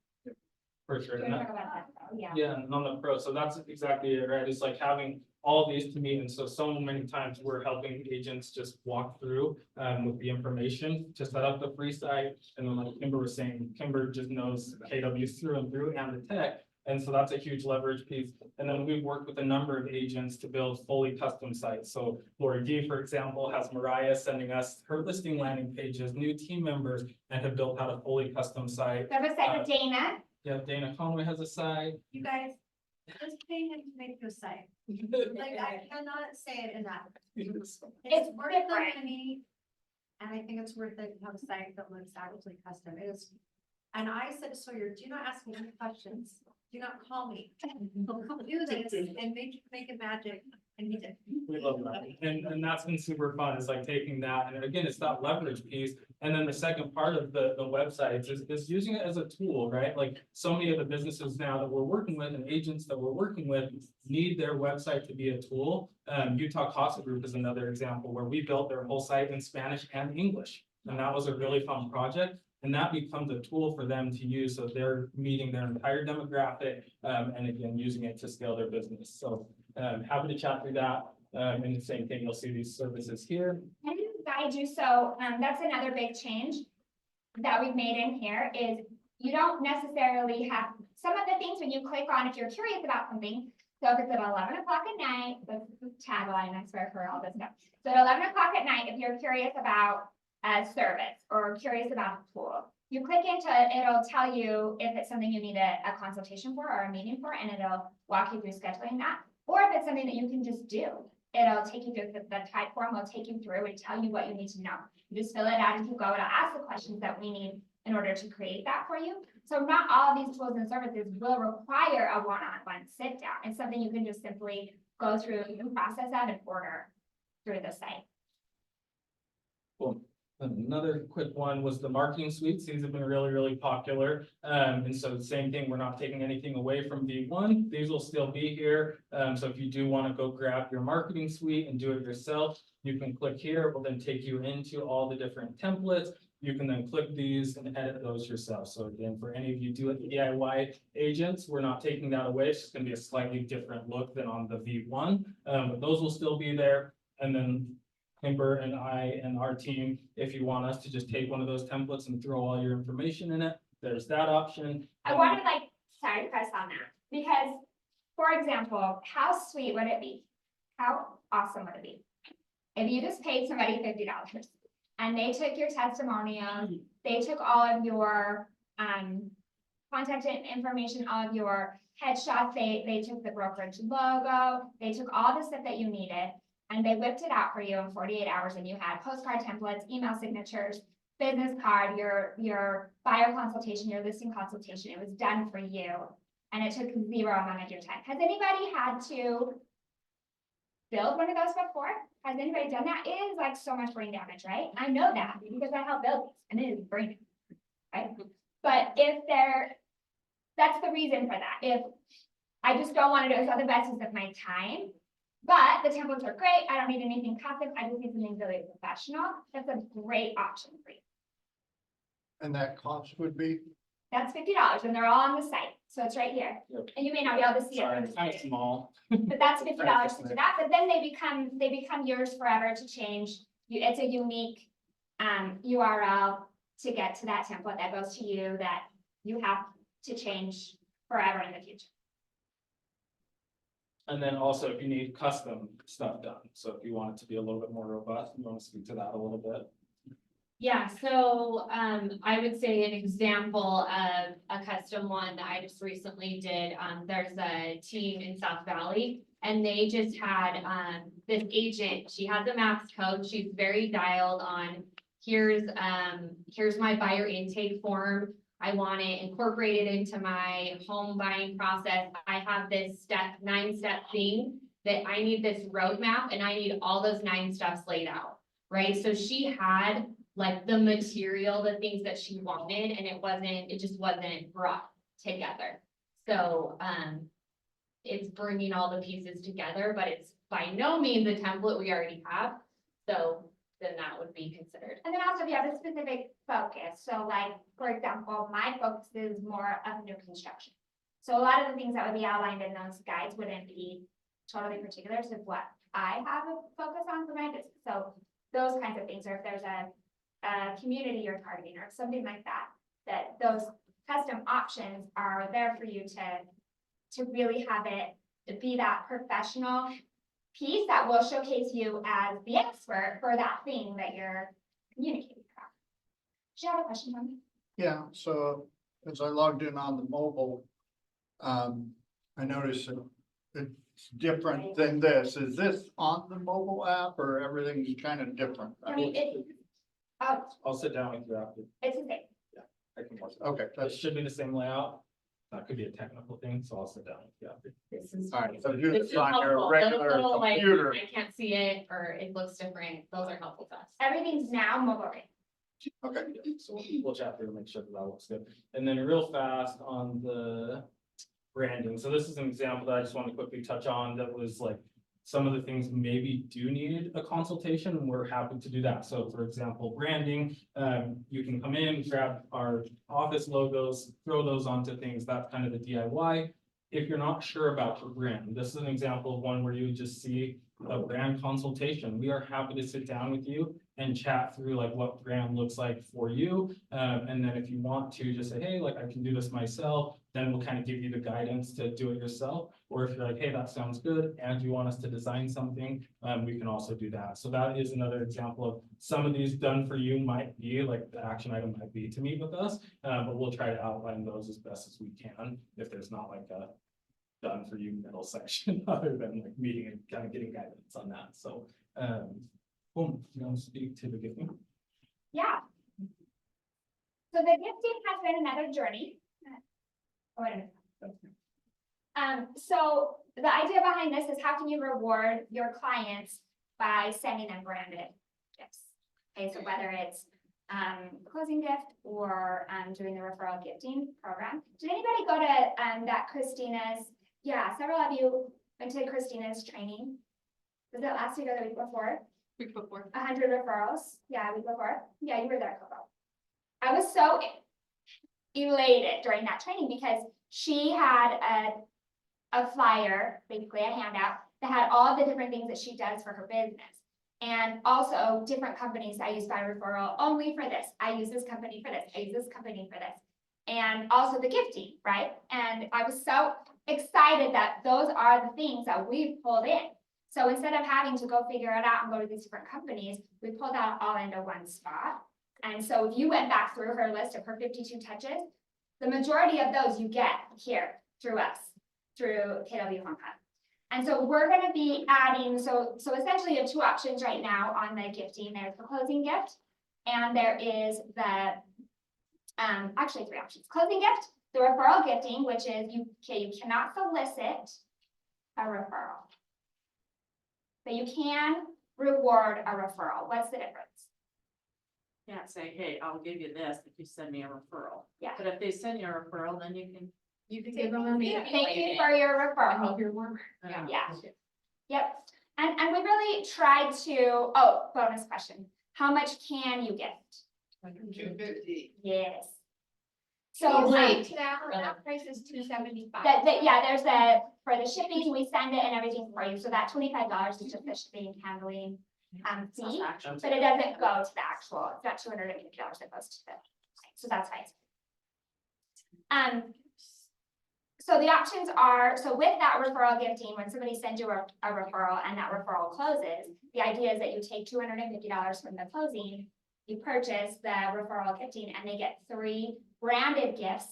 For sure. You're And gonna that- talk about that, though, yeah. Yeah, and on the pro, so that's exactly it, right? It's like having all these to meet, and so many times we're helping agents just walk through with the information to set up the free site. And then like Kimber was saying, Kimber just knows KWs through and through and the tech. And so that's a huge leverage piece. And then we've worked with a number of agents to build fully custom sites. So Lori D, for example, has Mariah sending us her listing landing pages, new team members, and have built out a fully custom site. We have a site with Dana. Yeah, Dana Conway has a site. You guys, just pay him to make your site. Like, I cannot say it enough. It's It's worth the different. money. And I think it's worth it to have a site that looks actually custom. It is. And I said to Sawyer, do not ask me any questions. Do not call me. Do this and make it magic. And he did. We love that. And that's been super fun. It's like taking that, and again, it's that leverage piece. And then the second part of the website is using it as a tool, right? Like so many of the businesses now that we're working with and agents that we're working with need their website to be a tool. Utah Casa Group is another example where we built their whole site in Spanish and English. And that was a really fun project. And that becomes a tool for them to use, so they're meeting their entire demographic, and again, using it to scale their business. So happy to chat through that. And the same thing, you'll see these services here. Can you guide you? So, that's another big change that we've made in here is you don't necessarily have, some of the things when you click on, if you're curious about something, so if it's at 11 o'clock at night, that's the tagline, I swear for all this stuff. So at 11 o'clock at night, if you're curious about a service or curious about a tool, you click into it, it'll tell you if it's something you need a consultation for or a meeting for, and it'll walk you through scheduling that. Or if it's something that you can just do, it'll take you through the type form, will take you through and tell you what you need to know. You just fill it out as you go, it'll ask the questions that we need in order to create that for you. So not all of these tools and services will require a one-on-one sit down. It's something you can just simply go through, you can process that and order through the site. Cool. Another quick one was the marketing suites. These have been really, really popular. And so the same thing, we're not taking anything away from V1. These will still be here. So if you do want to go grab your marketing suite and do it yourself, you can click here. It will then take you into all the different templates. You can then click these and edit those yourself. So again, for any of you DIY agents, we're not taking that away. It's just going to be a slightly different look than on the V1. But those will still be there. And then Kimber and I and our team, if you want us to just take one of those templates and throw all your information in it, there's that option. I wanted sorry to press on that, because, for example, how sweet would it be? How awesome would it be? If you just paid somebody $50 and they took your testimonials, they took all of your contact information, all of your headshots, they took the brokerage logo, they took all the stuff that you needed, and they whipped it out for you in 48 hours, and you had postcard templates, email signatures, business card, your buyer consultation, your listing consultation. It was done for you, and it took zero amount of your time. Has anybody had to build one of those before? Has anybody done that? It is like so much brain damage, right? I know that because I helped build these, and it is brain damage, right? But that's the reason for that. If I just don't want to do it, it's other best use of my time. But the templates are great. I don't need anything custom. I just need something really professional. That's a great option for you. And that cost would be? That's $50 and they're all on the site. So it's right here. Yep. And you may not be able to see Sorry, it. it's kind of small. But that's $50 to do that. But then they become yours forever to change. It's a unique URL to get to that template that goes to you that you have to change forever in the future. And then also if you need custom stuff done, so if you want it to be a little bit more robust, you want to speak to that a little bit? Yeah, so I would say an example of a custom one that I just recently did, there's a team in South Valley. And they just had this agent, she has a maps code, she's very dialed on, here's my buyer intake form. I want it incorporated into my home buying process. I have this 9-step thing that I need this roadmap and I need all those 9 steps laid out, right? So she had like the material, the things that she wanted, and it just wasn't brought together. So, it's bringing all the pieces together, but it's by no means a template we already have. So then that would be considered. And then also if you have a specific focus, so like, for example, my focus is more of new construction. So a lot of the things that would be outlined in those guides wouldn't be totally particular to what I have a focus on for my business. So those kinds of things, or if there's a community you're targeting or something like that, that those custom options are there for you to really have it to be that professional piece that will showcase you as the expert for that thing that you're communicating about. Do you have a question, Tony? Yeah, so as I logged in on the mobile, I noticed that it's different than this. Is this on the mobile app or everything's kind of different? I mean, I'll sit down with you after. it's the same. I can watch it. Okay, It that's, should be the same layout. That could be a technical thing, so I'll sit down with you after. This is. all right, so do This this is on your helpful. Those regular little, like, computer. I can't see it, or it looks different, those are helpful to us. Everything's now mobile ready. Okay, So we'll chat through and make sure that that looks good. And then real fast on the branding. So this is an example that I just want to quickly touch on that was like some of the things maybe do need a consultation and we're happy to do that. So for example, branding, you can come in, grab our office logos, throw those onto things. That's kind of the DIY. If you're not sure about your brand, this is an example of one where you just see a brand consultation. We are happy to sit down with you and chat through like what brand looks like for you. And then if you want to just say, hey, like I can do this myself, then we'll kind of give you the guidance to do it yourself. Or if you're like, hey, that sounds good, and you want us to design something, we can also do that. So that is another example of some of these done for you might be like the action item might be to meet with us, but we'll try to outline those as best as we can if there's not like a done for you middle section other than like meeting and kind of getting guidance on that. So, boom, you want to speak to the gifting? Yeah. So the gifting has been another journey. Oh, wait a minute. So the idea behind this is how can you reward your clients by sending them branded gifts? Okay, so whether it's a closing gift or doing the referral gifting program. Did anybody go to that Christina's? Yeah, several of you went to Christina's training. Was it last week or the week before? Week before. 100 referrals. Yeah, week before. Yeah, you were there, Coco. I was so elated during that training because she had a flyer, basically a handout, that had all the different things that she does for her business. And also different companies I use by referral only for this. I use this company for this. I use this company for this. And also the gifting, right? And I was so excited that those are the things that we've pulled in. So instead of having to go figure it out and go to these different companies, we pulled that all into one spot. And so if you went back through her list of her 52 touches, the majority of those you get here through us, through KW HomeHub. And so we're going to be adding, so essentially you have 2 options right now on the gifting. There's the closing gift, and there is the, actually 3 options. Closing gift, the referral gifting, which is you cannot solicit a referral, but you can reward a referral. What's the difference? Can't say, hey, I'll give you this if you send me a referral. Yeah. But if they send you a referral, then you can. Give them a meeting. Thank you for your I referral. hope you're warmer. Yeah. Yep. And we really tried to, oh, bonus question. How much can you gift? 250. Yes. So Late. That price is $275. yeah, there's for the shipping, we send it and everything for you. So that $25 is just the shipping and handling fee, but it doesn't go to the actual, it's not $250 that goes to the, so that's fine. So the options are, so with that referral gifting, when somebody sends you a referral and that referral closes, the idea is that you take $250 from the closing, you purchase the referral gifting, and they get 3 branded gifts,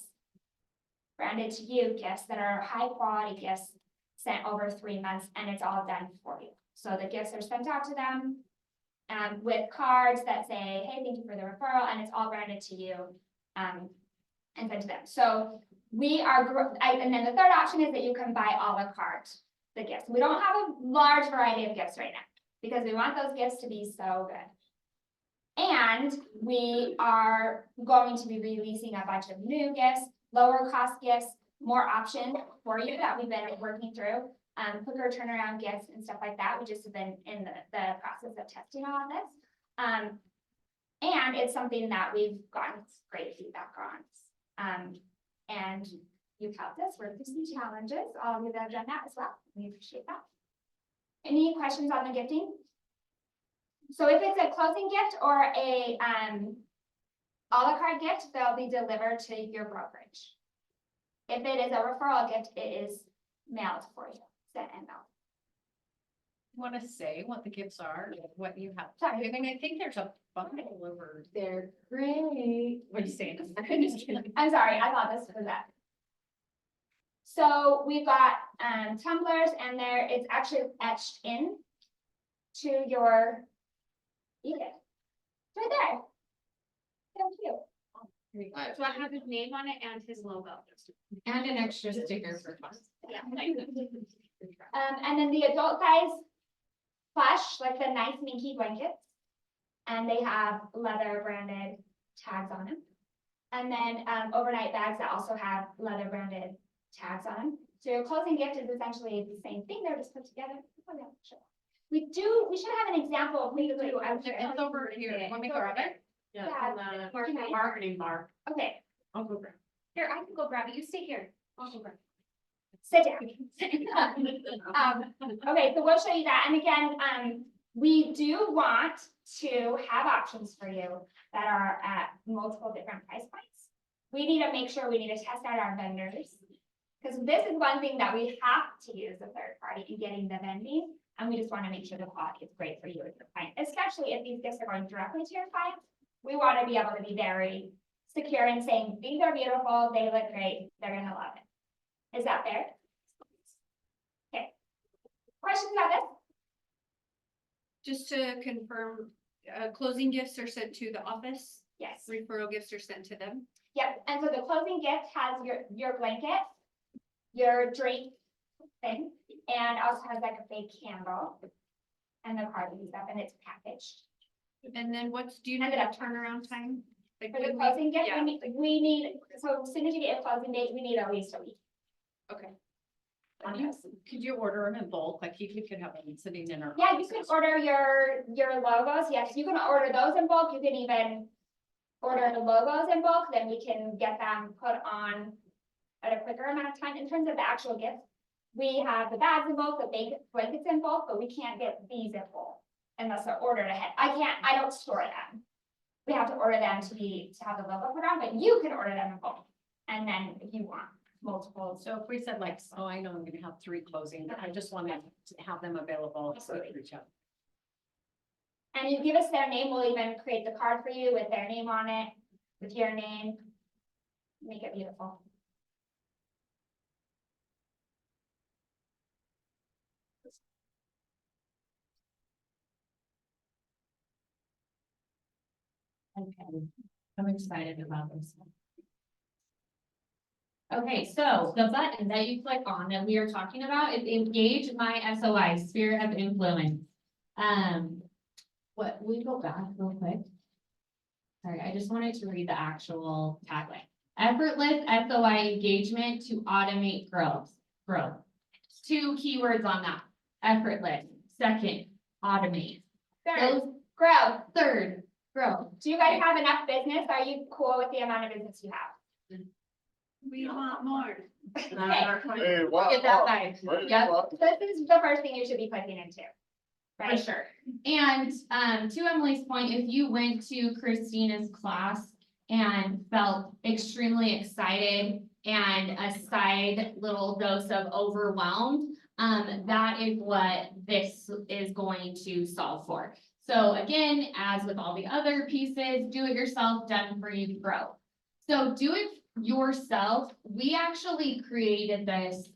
branded to you gifts that are high quality gifts sent over 3 months, and it's all done for you. So the gifts are sent out to them with cards that say, hey, thank you for the referral, and it's all branded to you and sent to them. So we are, and then the third option is that you can buy a la carte the gifts. We don't have a large variety of gifts right now because we want those gifts to be so good. And we are going to be releasing a bunch of new gifts, lower cost gifts, more options for you that we've been working through, quicker turnaround gifts and stuff like that. We just have been in the process of testing all of this. And it's something that we've gotten great feedback on. And you've helped us work through some challenges. All of you that have done that as well. We appreciate that. Any questions on the gifting? So if it's a closing gift or a a la carte gift, they'll be delivered to your brokerage. If it is a referral gift, it is mailed for you, sent and mailed. Want to say what the gifts are, what you have? Sorry. I mean, I think there's a bundle over. They're great. What are you saying? I'm just kidding. I'm sorry, I thought this was that. So we've got tumblers, and it's actually etched in to your edict. It's right there. Thank you. So I have his name on it and his logo. And an extra sticker for fun. Yeah. And then the adult size plush, like the nice minky blankets. And they have leather branded tags on them. And then overnight bags that also have leather branded tags on them. So your closing gift is essentially the same thing, they're just put together. We should have an example of legally. It's over here. Want me to grab it? Yeah. Marketing bar. Okay, I'll go grab. Here, I can go grab it. You stay here. I'll go grab it. sit down. Okay, so we'll show you that. And again, we do want to have options for you that are at multiple different price points. We need to make sure we need to test out our vendors. Because this is one thing that we have to use a third party in getting the vending. And we just want to make sure the quality is great for you as your client, especially if these gifts are going directly to your clients. We want to be able to be very secure in saying, these are beautiful, they look great, they're gonna love it. Is that fair? Okay. Questions about this? Just to confirm, closing gifts are sent to the office, Yes. referral gifts are sent to them. Yep, and so the closing gift has your blanket, your drink thing, and also has like a fake candle. And the card and stuff, and it's packaged. And then do you know the turnaround time? Like For the when closing gift, yeah. we need, so as soon as you get your closing date, we need at least a week. Okay. Could you order them in bulk? Like you could have them sitting in our. Yeah, you can order your logos. Yes, you can order those in bulk. You can even order the logos in bulk, then we can get them put on at a quicker amount of time. In terms of the actual gift, we have the bags in bulk, the blankets in bulk, but we can't get these in bulk unless they're ordered ahead. I don't store them. We have to order them to have the logo put on, but you can order them in bulk. And then if you want multiple. So if we said like, oh, I know I'm gonna have 3 closing, I just wanted to have them available. So reach out. And you give us their name, we'll even create the card for you with their name on it, with your name. Make it beautiful. Okay, I'm excited about this one. Okay, so the button that you click on that we are talking about is engage my SOI, sphere of influence. We go back real quick. Sorry, I just wanted to read the actual tagline. Effortless SOI engagement to automate growth. 2 keywords on that. Effortless. Second, automate. Third, grow. Third, growth. Do you guys have enough business? Are you cool with the amount of business you have? We want more. Hey, wow. Get that vibe. Wait, Yep. what? This is the first thing you should be clicking into. For Right? sure. And to Emily's point, if you went to Christina's class and felt extremely excited and a side little dose of overwhelmed, that is what this is going to solve for. So again, as with all the other pieces, do it yourself, done for you, grow. So do it yourself. We actually created this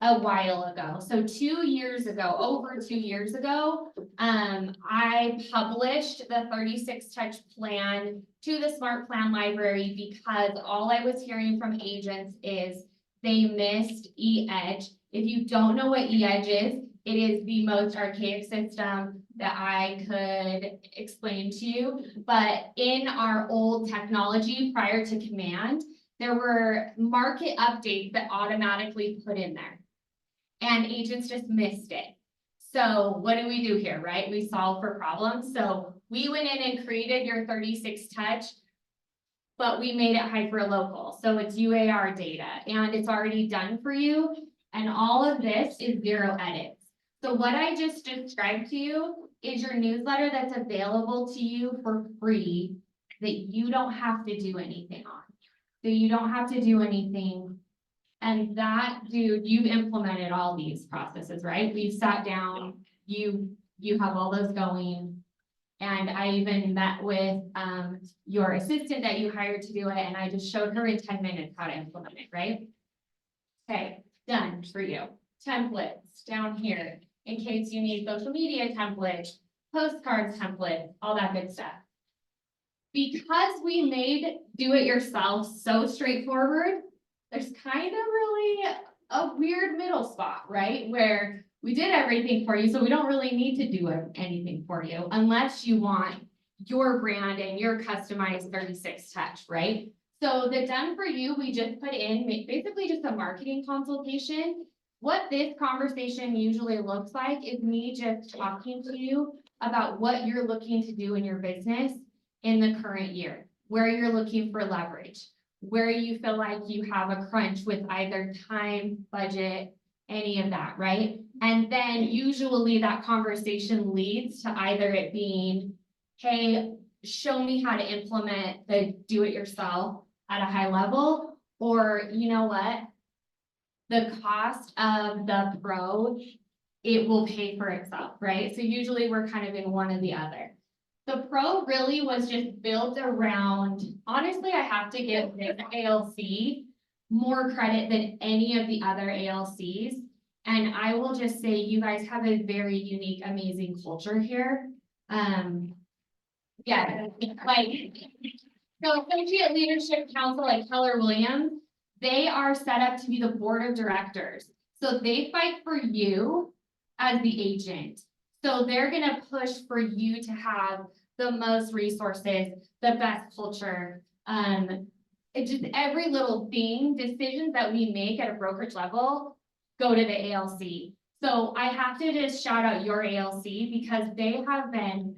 a while ago. So 2 years ago, over 2 years ago, I published the 36 touch plan to the Smart Plan Library because all I was hearing from agents is they missed E-Edge. If you don't know what E-Edge is, it is the most archaic system that I could explain to you. But in our old technology prior to Command, there were market updates that automatically put in there. And agents just missed it. So what do we do here, right? We solve for problems. So we went in and created your 36 touch, but we made it hyper-local. So it's UAR data and it's already done for you. And all of this is 0 edits. So what I just described to you is your newsletter that's available to you for free that you don't have to do anything on. So you don't have to do anything. And that, dude, you've implemented all these processes, right? We've sat down, you have all those going. And I even met with your assistant that you hired to do it, and I just showed her in 10 minutes how to implement it, right? Okay, done for you. Templates down here, in case you need social media templates, postcards templates, all that good stuff. Because we made do it yourself so straightforward, there's kind of really a weird middle spot, right? Where we did everything for you, so we don't really need to do anything for you unless you want your brand and your customized 36 touch, right? So the done for you, we just put in basically just a marketing consultation. What this conversation usually looks like is me just talking to you about what you're looking to do in your business in the current year, where you're looking for leverage, where you feel like you have a crunch with either time, budget, any of that, right? And then usually that conversation leads to either it being, hey, show me how to implement the do-it-yourself at a high level, or you know what? The cost of the pro, it will pay for itself, right? So usually we're kind of in one or the other. The pro really was just built around, honestly, I have to give this ALC more credit than any of the other ALCs. And I will just say you guys have a very unique, amazing culture here. Yeah, like, so Associate Leadership Council, like Keller Williams, they are set up to be the board of directors. So they fight for you as the agent. So they're gonna push for you to have the most resources, the best culture. It's just every little thing, decisions that we make at a brokerage level go to the ALC. So I have to just shout out your ALC because they have been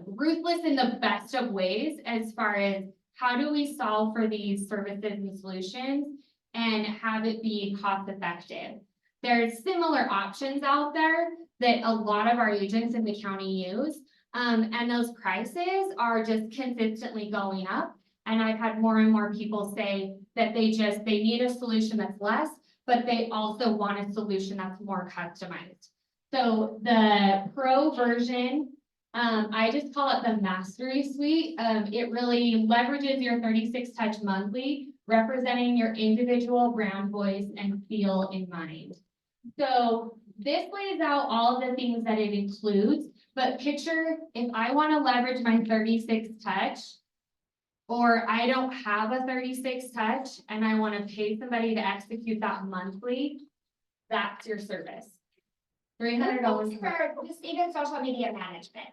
ruthless in the best of ways as far as how do we solve for these services and solutions and have it be cost effective. There's similar options out there that a lot of our agents in the county use. And those prices are just consistently going up. And I've had more and more people say that they need a solution that's less, but they also want a solution that's more customized. So the pro version, I just call it the mastery suite. It really leverages your 36 touch monthly, representing your individual brand voice and feel in mind. So this lays out all the things that it includes, but picture if I want to leverage my 36 touch, or I don't have a 36 touch and I want to pay somebody to execute that monthly, that's your service. $300 for just even social media management.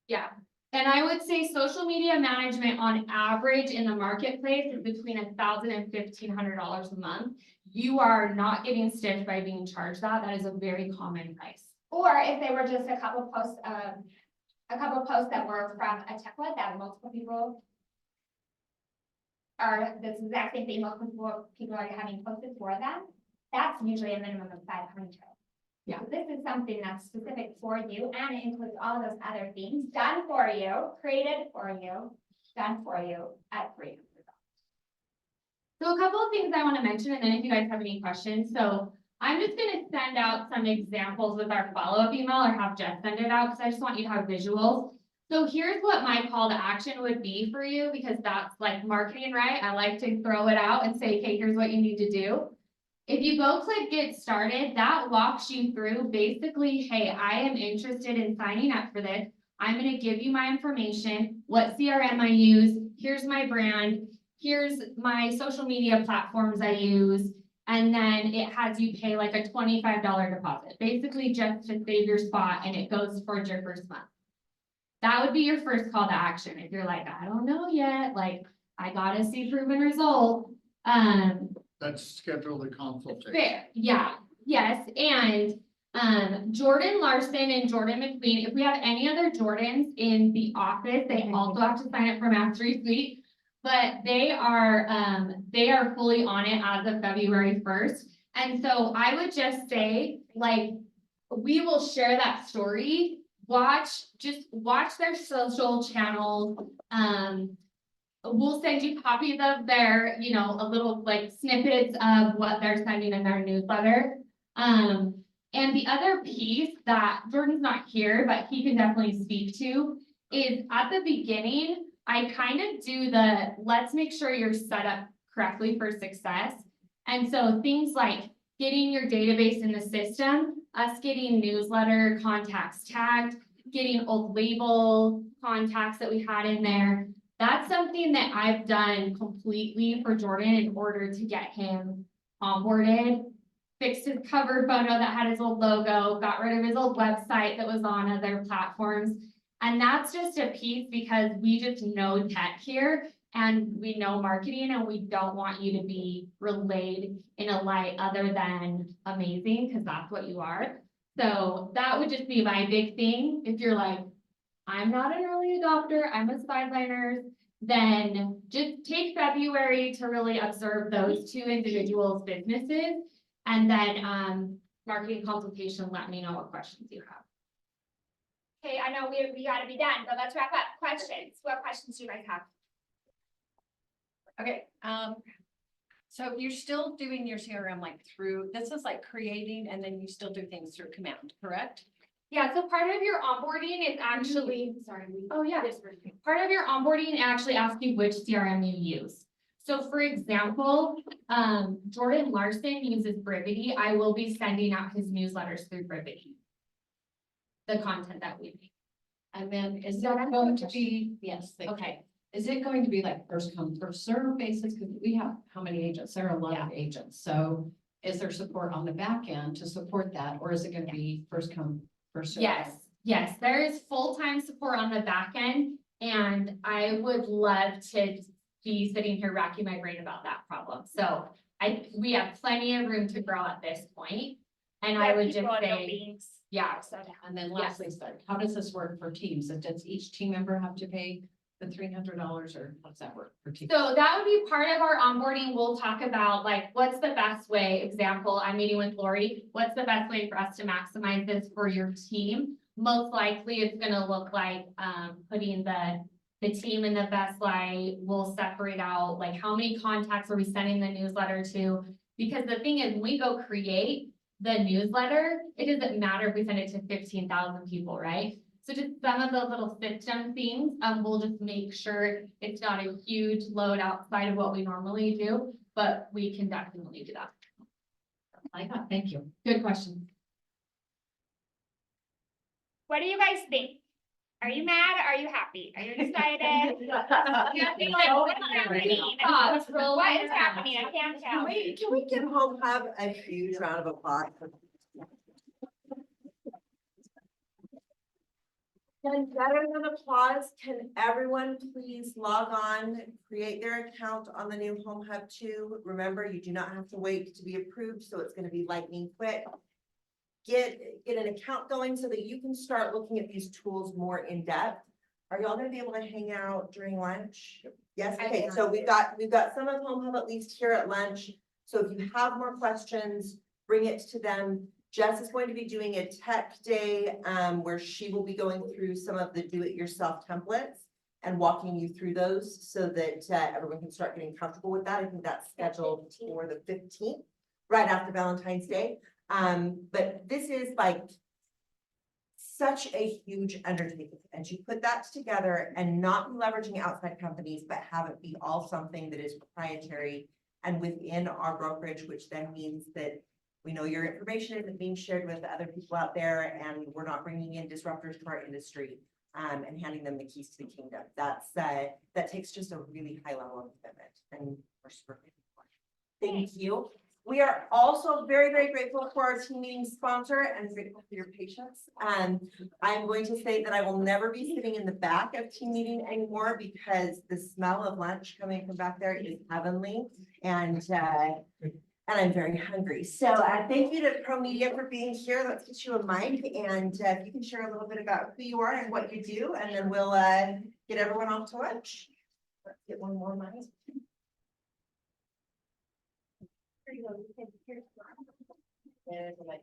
Yeah, and I would say social media management on average in the marketplace is between $1,000 and $1,500 a month. You are not getting stiffed by being charged that. That is a very common price. Or if they were just a couple posts that were from a template that multiple people are this exact same thing, multiple people are having posted for them, that's usually a minimum of 500. Yeah. So this is something that's specific for you and it includes all those other things done for you, created for you, done for you at $300. So a couple of things I want to mention, and then if you guys have any questions, so I'm just gonna send out some examples with our follow-up email or have Jeff send it out, because I just want you to have visuals. So here's what my call to action would be for you, because that's like marketing, right? I like to throw it out and say, okay, here's what you need to do. If you go click get started, that walks you through basically, hey, I am interested in signing up for this. I'm gonna give you my information, what CRM I use, here's my brand, here's my social media platforms I use. And then it has you pay like a $25 deposit, basically just to save your spot, and it goes towards your first month. That would be your first call to action. If you're like, I don't know yet, like, I gotta see proven result. Let's schedule the consultation. Fair, yeah, yes, and Jordan Larson and Jordan McQueen, if we have any other Jordans in the office, they also have to sign up for Mastery Suite. But they are fully on it as of February 1st. And so I would just say, like, we will share that story. Just watch their social channels. We'll send you copies of their, you know, a little like snippets of what they're sending in their newsletter. And the other piece that Jordan's not here, but he can definitely speak to, is at the beginning, I kind of do let's make sure you're set up correctly for success. And so things like getting your database in the system, us getting newsletter contacts tagged, getting old label contacts that we had in there. That's something that I've done completely for Jordan in order to get him onboarded. Fixed his cover photo that had his old logo, got rid of his old website that was on other platforms. And that's just a piece because we just know tech here and we know marketing, and we don't want you to be relayed in a light other than amazing, because that's what you are. So that would just be my big thing. If you're like, I'm not an early adopter, I'm a sideliner, then just take February to really observe those two individuals' businesses. And then marketing consultation, let me know what questions you have. Okay, I know we gotta be done, but let's wrap up. Questions. What questions do you guys have? Okay, so you're still doing your CRM like through, this is like creating, and then you still do things through command, correct? Yeah, so part of your onboarding is actually, part of your onboarding actually asks you which CRM you use. So for example, Jordan Larson uses Brivity. I will be sending out his newsletters through Brivity. The content that we make. And then is there going to be, yes, okay. Is it going to be like first come, first serve basis? Because we have how many agents? There are a lot of agents. So is there support on the back end to support that? Or is it going to be first come, first serve? Yes, there is full-time support on the back end. And I would love to be sitting here racking my brain about that problem. So we have plenty of room to grow at this point. And I would just say, yeah. And then lastly, how does this work for teams? Does each team member have to pay the $300 or what's that work for teams? So that would be part of our onboarding. We'll talk about like, what's the best way, example, I'm meeting with Lori. What's the best way for us to maximize this for your team? Most likely it's gonna look like putting the team in the best light. We'll separate out like how many contacts are we sending the newsletter to? Because the thing is, when we go create the newsletter, it doesn't matter if we send it to 15,000 people, right? So just some of the little system things, we'll just make sure it's not a huge load outside of what we normally do, but we can definitely do that. I got, thank you. Good question. What do you guys think? Are you mad? Are you happy? Are you excited? You're like, what's happening? What is happening? I can't tell. Can we give HomeHub a huge round of applause? And better than applause, can everyone please log on, create their account on the new HomeHub 2? Remember, you do not have to wait to be approved, so it's gonna be lightning quick. Get an account going so that you can start looking at these tools more in depth. Are y'all gonna be able to hang out during lunch? Yes, okay, so we've got some of HomeHub at least here at lunch. So if you have more questions, bring it to them. Jess is going to be doing a tech day where she will be going through some of the do-it-yourself templates. and walking you through those so that everyone can start getting comfortable with that. I think that's scheduled for the 15th, right after Valentine's Day. But this is like such a huge undertaking, and you put that together and not be leveraging outside companies, but have it be all something that is proprietary and within our brokerage, which then means that we know your information isn't being shared with other people out there, and we're not bringing in disruptors to our industry and handing them the keys to the kingdom. That takes just a really high level of commitment, and we're super grateful for it. Thank you. We are also very, very grateful for our team meeting sponsor and grateful for your patience. I'm going to say that I will never be sitting in the back of team meeting anymore because the smell of lunch coming from back there is heavenly, and I'm very hungry. So thank you to Pro Media for being here. Let's get you a mic, and if you can share a little bit about who you are and what you do, and then we'll get everyone off to lunch. Let's get one more mic. There's a mic.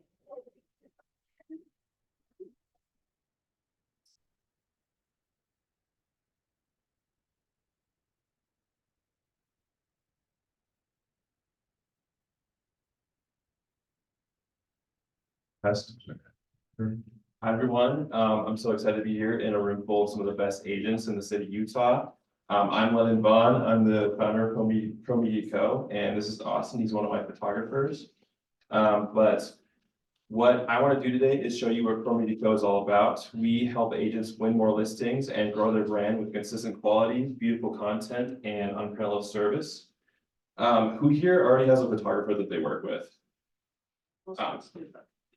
Hi, everyone. I'm so excited to be here in a room full of some of the best agents in the state of Utah. I'm Lennon Vaughn. I'm the founder of Pro Media Co. And this is Austin. He's one of my photographers. But what I want to do today is show you what Pro Media Co. is all about. We help agents win more listings and grow their brand with consistent quality, beautiful content, and unparalleled service. Who here already has a photographer that they work with?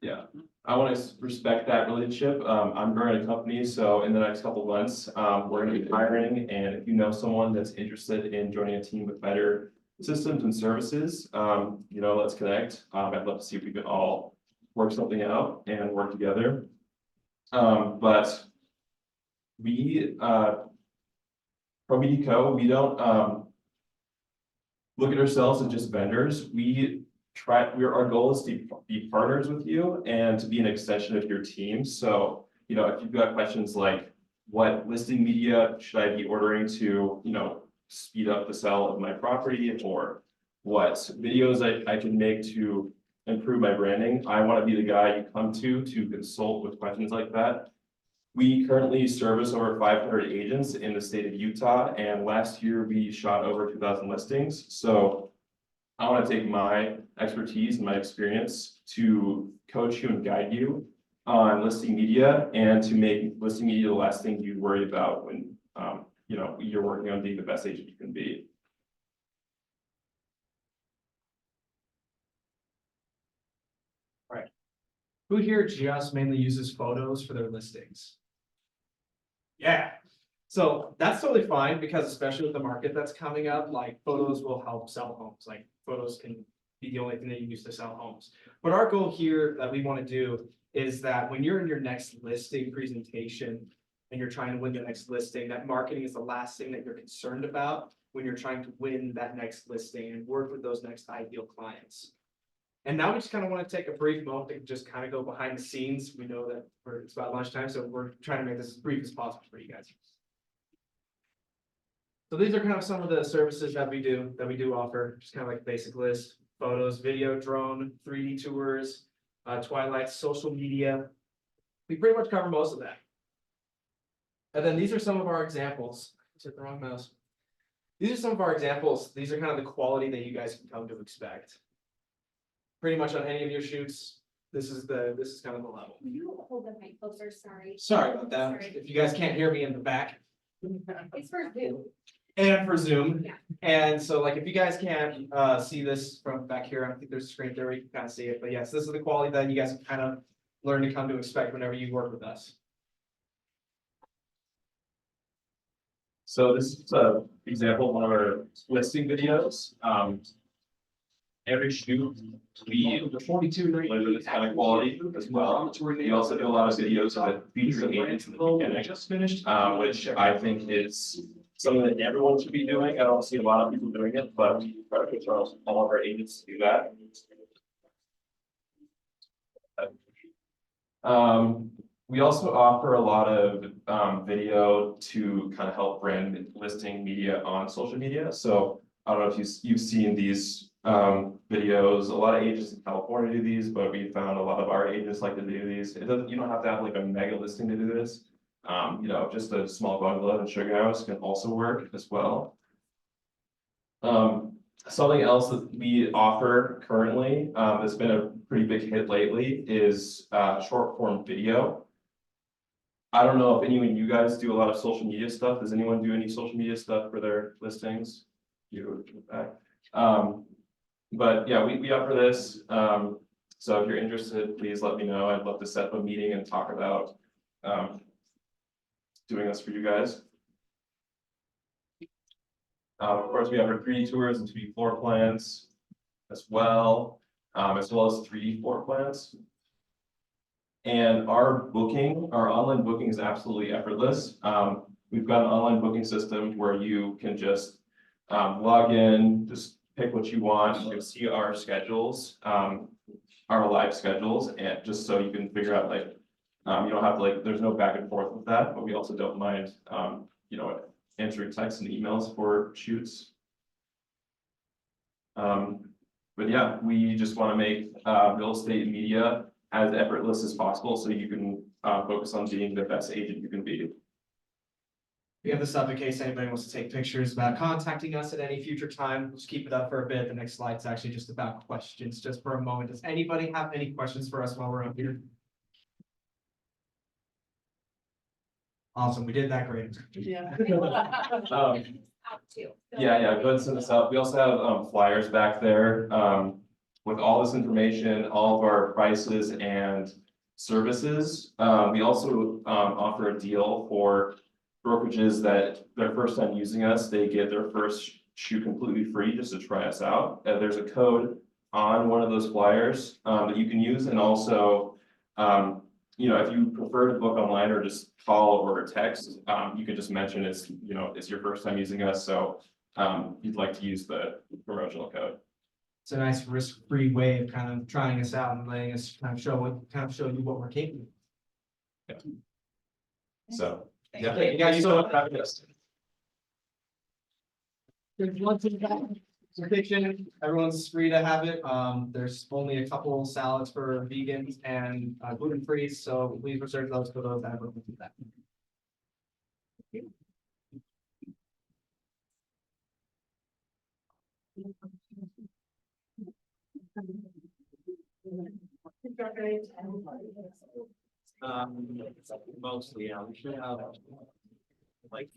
Yeah, I want to respect that relationship. I'm growing a company, so in the next couple of months, we're going to be hiring. And if you know someone that's interested in joining a team with better systems and services, let's connect. I'd love to see if we can all work something out and work together. But we, Pro Media Co., we don't look at ourselves as just vendors. Our goal is to be partners with you and to be an extension of your team. So, if you've got questions like what listing media should I be ordering to, speed up the sale of my property, or what videos I can make to improve my branding, I want to be the guy you come to consult with questions like that. We currently service over 500 agents in the state of Utah, and last year we shot over 2,000 listings. So I want to take my expertise and my experience to coach you and guide you on listing media, and to make listing media the last thing you worry about when you're working on being the best agent you can be. Right. Who here just mainly uses photos for their listings? Yeah. So that's totally fine, because especially with the market that's coming up, like photos will help sell homes. Like photos can be the only thing that you use to sell homes. But our goal here that we want to do is that when you're in your next listing presentation and you're trying to win the next listing, that marketing is the last thing that you're concerned about when you're trying to win that next listing and work with those next ideal clients. And now we just kind of want to take a brief moment to just kind of go behind the scenes. We know that it's about lunchtime, so we're trying to make this as brief as possible for you guys. So these are kind of some of the services that we do offer, just kind of like a basic list: photos, video, drone, 3D tours, Twilight, social media. We pretty much cover most of that. And then these are some of our examples. I took the wrong mouse. These are some of our examples. These are kind of the quality that you guys can come to expect. Pretty much on any of your shoots, this is kind of the level. Will you hold the mic closer? Sorry. Sorry about that. Sorry. If you guys can't hear me in the back. It's for Zoom. And for Zoom. Yeah. And so like, if you guys can't see this from back here, I don't think there's a screen there where you can kind of see it, but yes, this is the quality that you guys can kind of learn to come to expect whenever you work with us. So this is an example of one of our listing videos. Every shoot, we deliver this kind of quality as well. We also do a lot of videos of featuring agents in the beginning, which I think is something that everyone should be doing. I don't see a lot of people doing it, but we try to push all of our agents to do that. We also offer a lot of video to kind of help brand listing media on social media. So I don't know if you've seen these videos. A lot of agents in California do these, but we found a lot of our agents like to do these. It doesn't, you don't have to have like a mega listing to do this. You know, just a small bungalow in Sugar House can also work as well. Something else that we offer currently, that's been a pretty big hit lately is short form video. I don't know if anyone of you guys do a lot of social media stuff. Does anyone do any social media stuff for their listings? You, but yeah, we offer this. So if you're interested, please let me know. I'd love to set up a meeting and talk about doing this for you guys. Of course, we offer 3D tours and 2D floor plans as well as 3D floor plans. And our online booking is absolutely effortless. We've got an online booking system where you can just log in, just pick what you want. You can see our schedules, our live schedules, and just so you can figure out like, you don't have to like, there's no back and forth with that, but we also don't mind, you know, answering texts and emails for shoots. But yeah, we just want to make real estate media as effortless as possible so you can focus on being the best agent you can be. We have this up in case anybody wants to take pictures about contacting us at any future time. Let's keep it up for a bit. The next slide's actually just about questions, just for a moment. Does anybody have any questions for us while we're up here? Awesome, we did that great. Yeah. Yeah, go ahead and send this out. We also have flyers back there with all this information, all of our prices and services. We also offer a deal for brokerages that their first time using us, they get their first shoot completely free just to try us out. There's a code on one of those flyers that you can use, and also you know, if you prefer to book online or just call or text, you can just mention it's, you know, it's your first time using us, so you'd like to use the promotional code. It's a nice risk-free way of kind of trying us out and letting us kind of show you what we're capable of. Yeah. So, Yeah, thank you guys so much for having us. Everyone's free to have it. There's only a couple salads for vegans and gluten-free, so please reserve those for those that are looking for that. Mostly, yeah, we should have like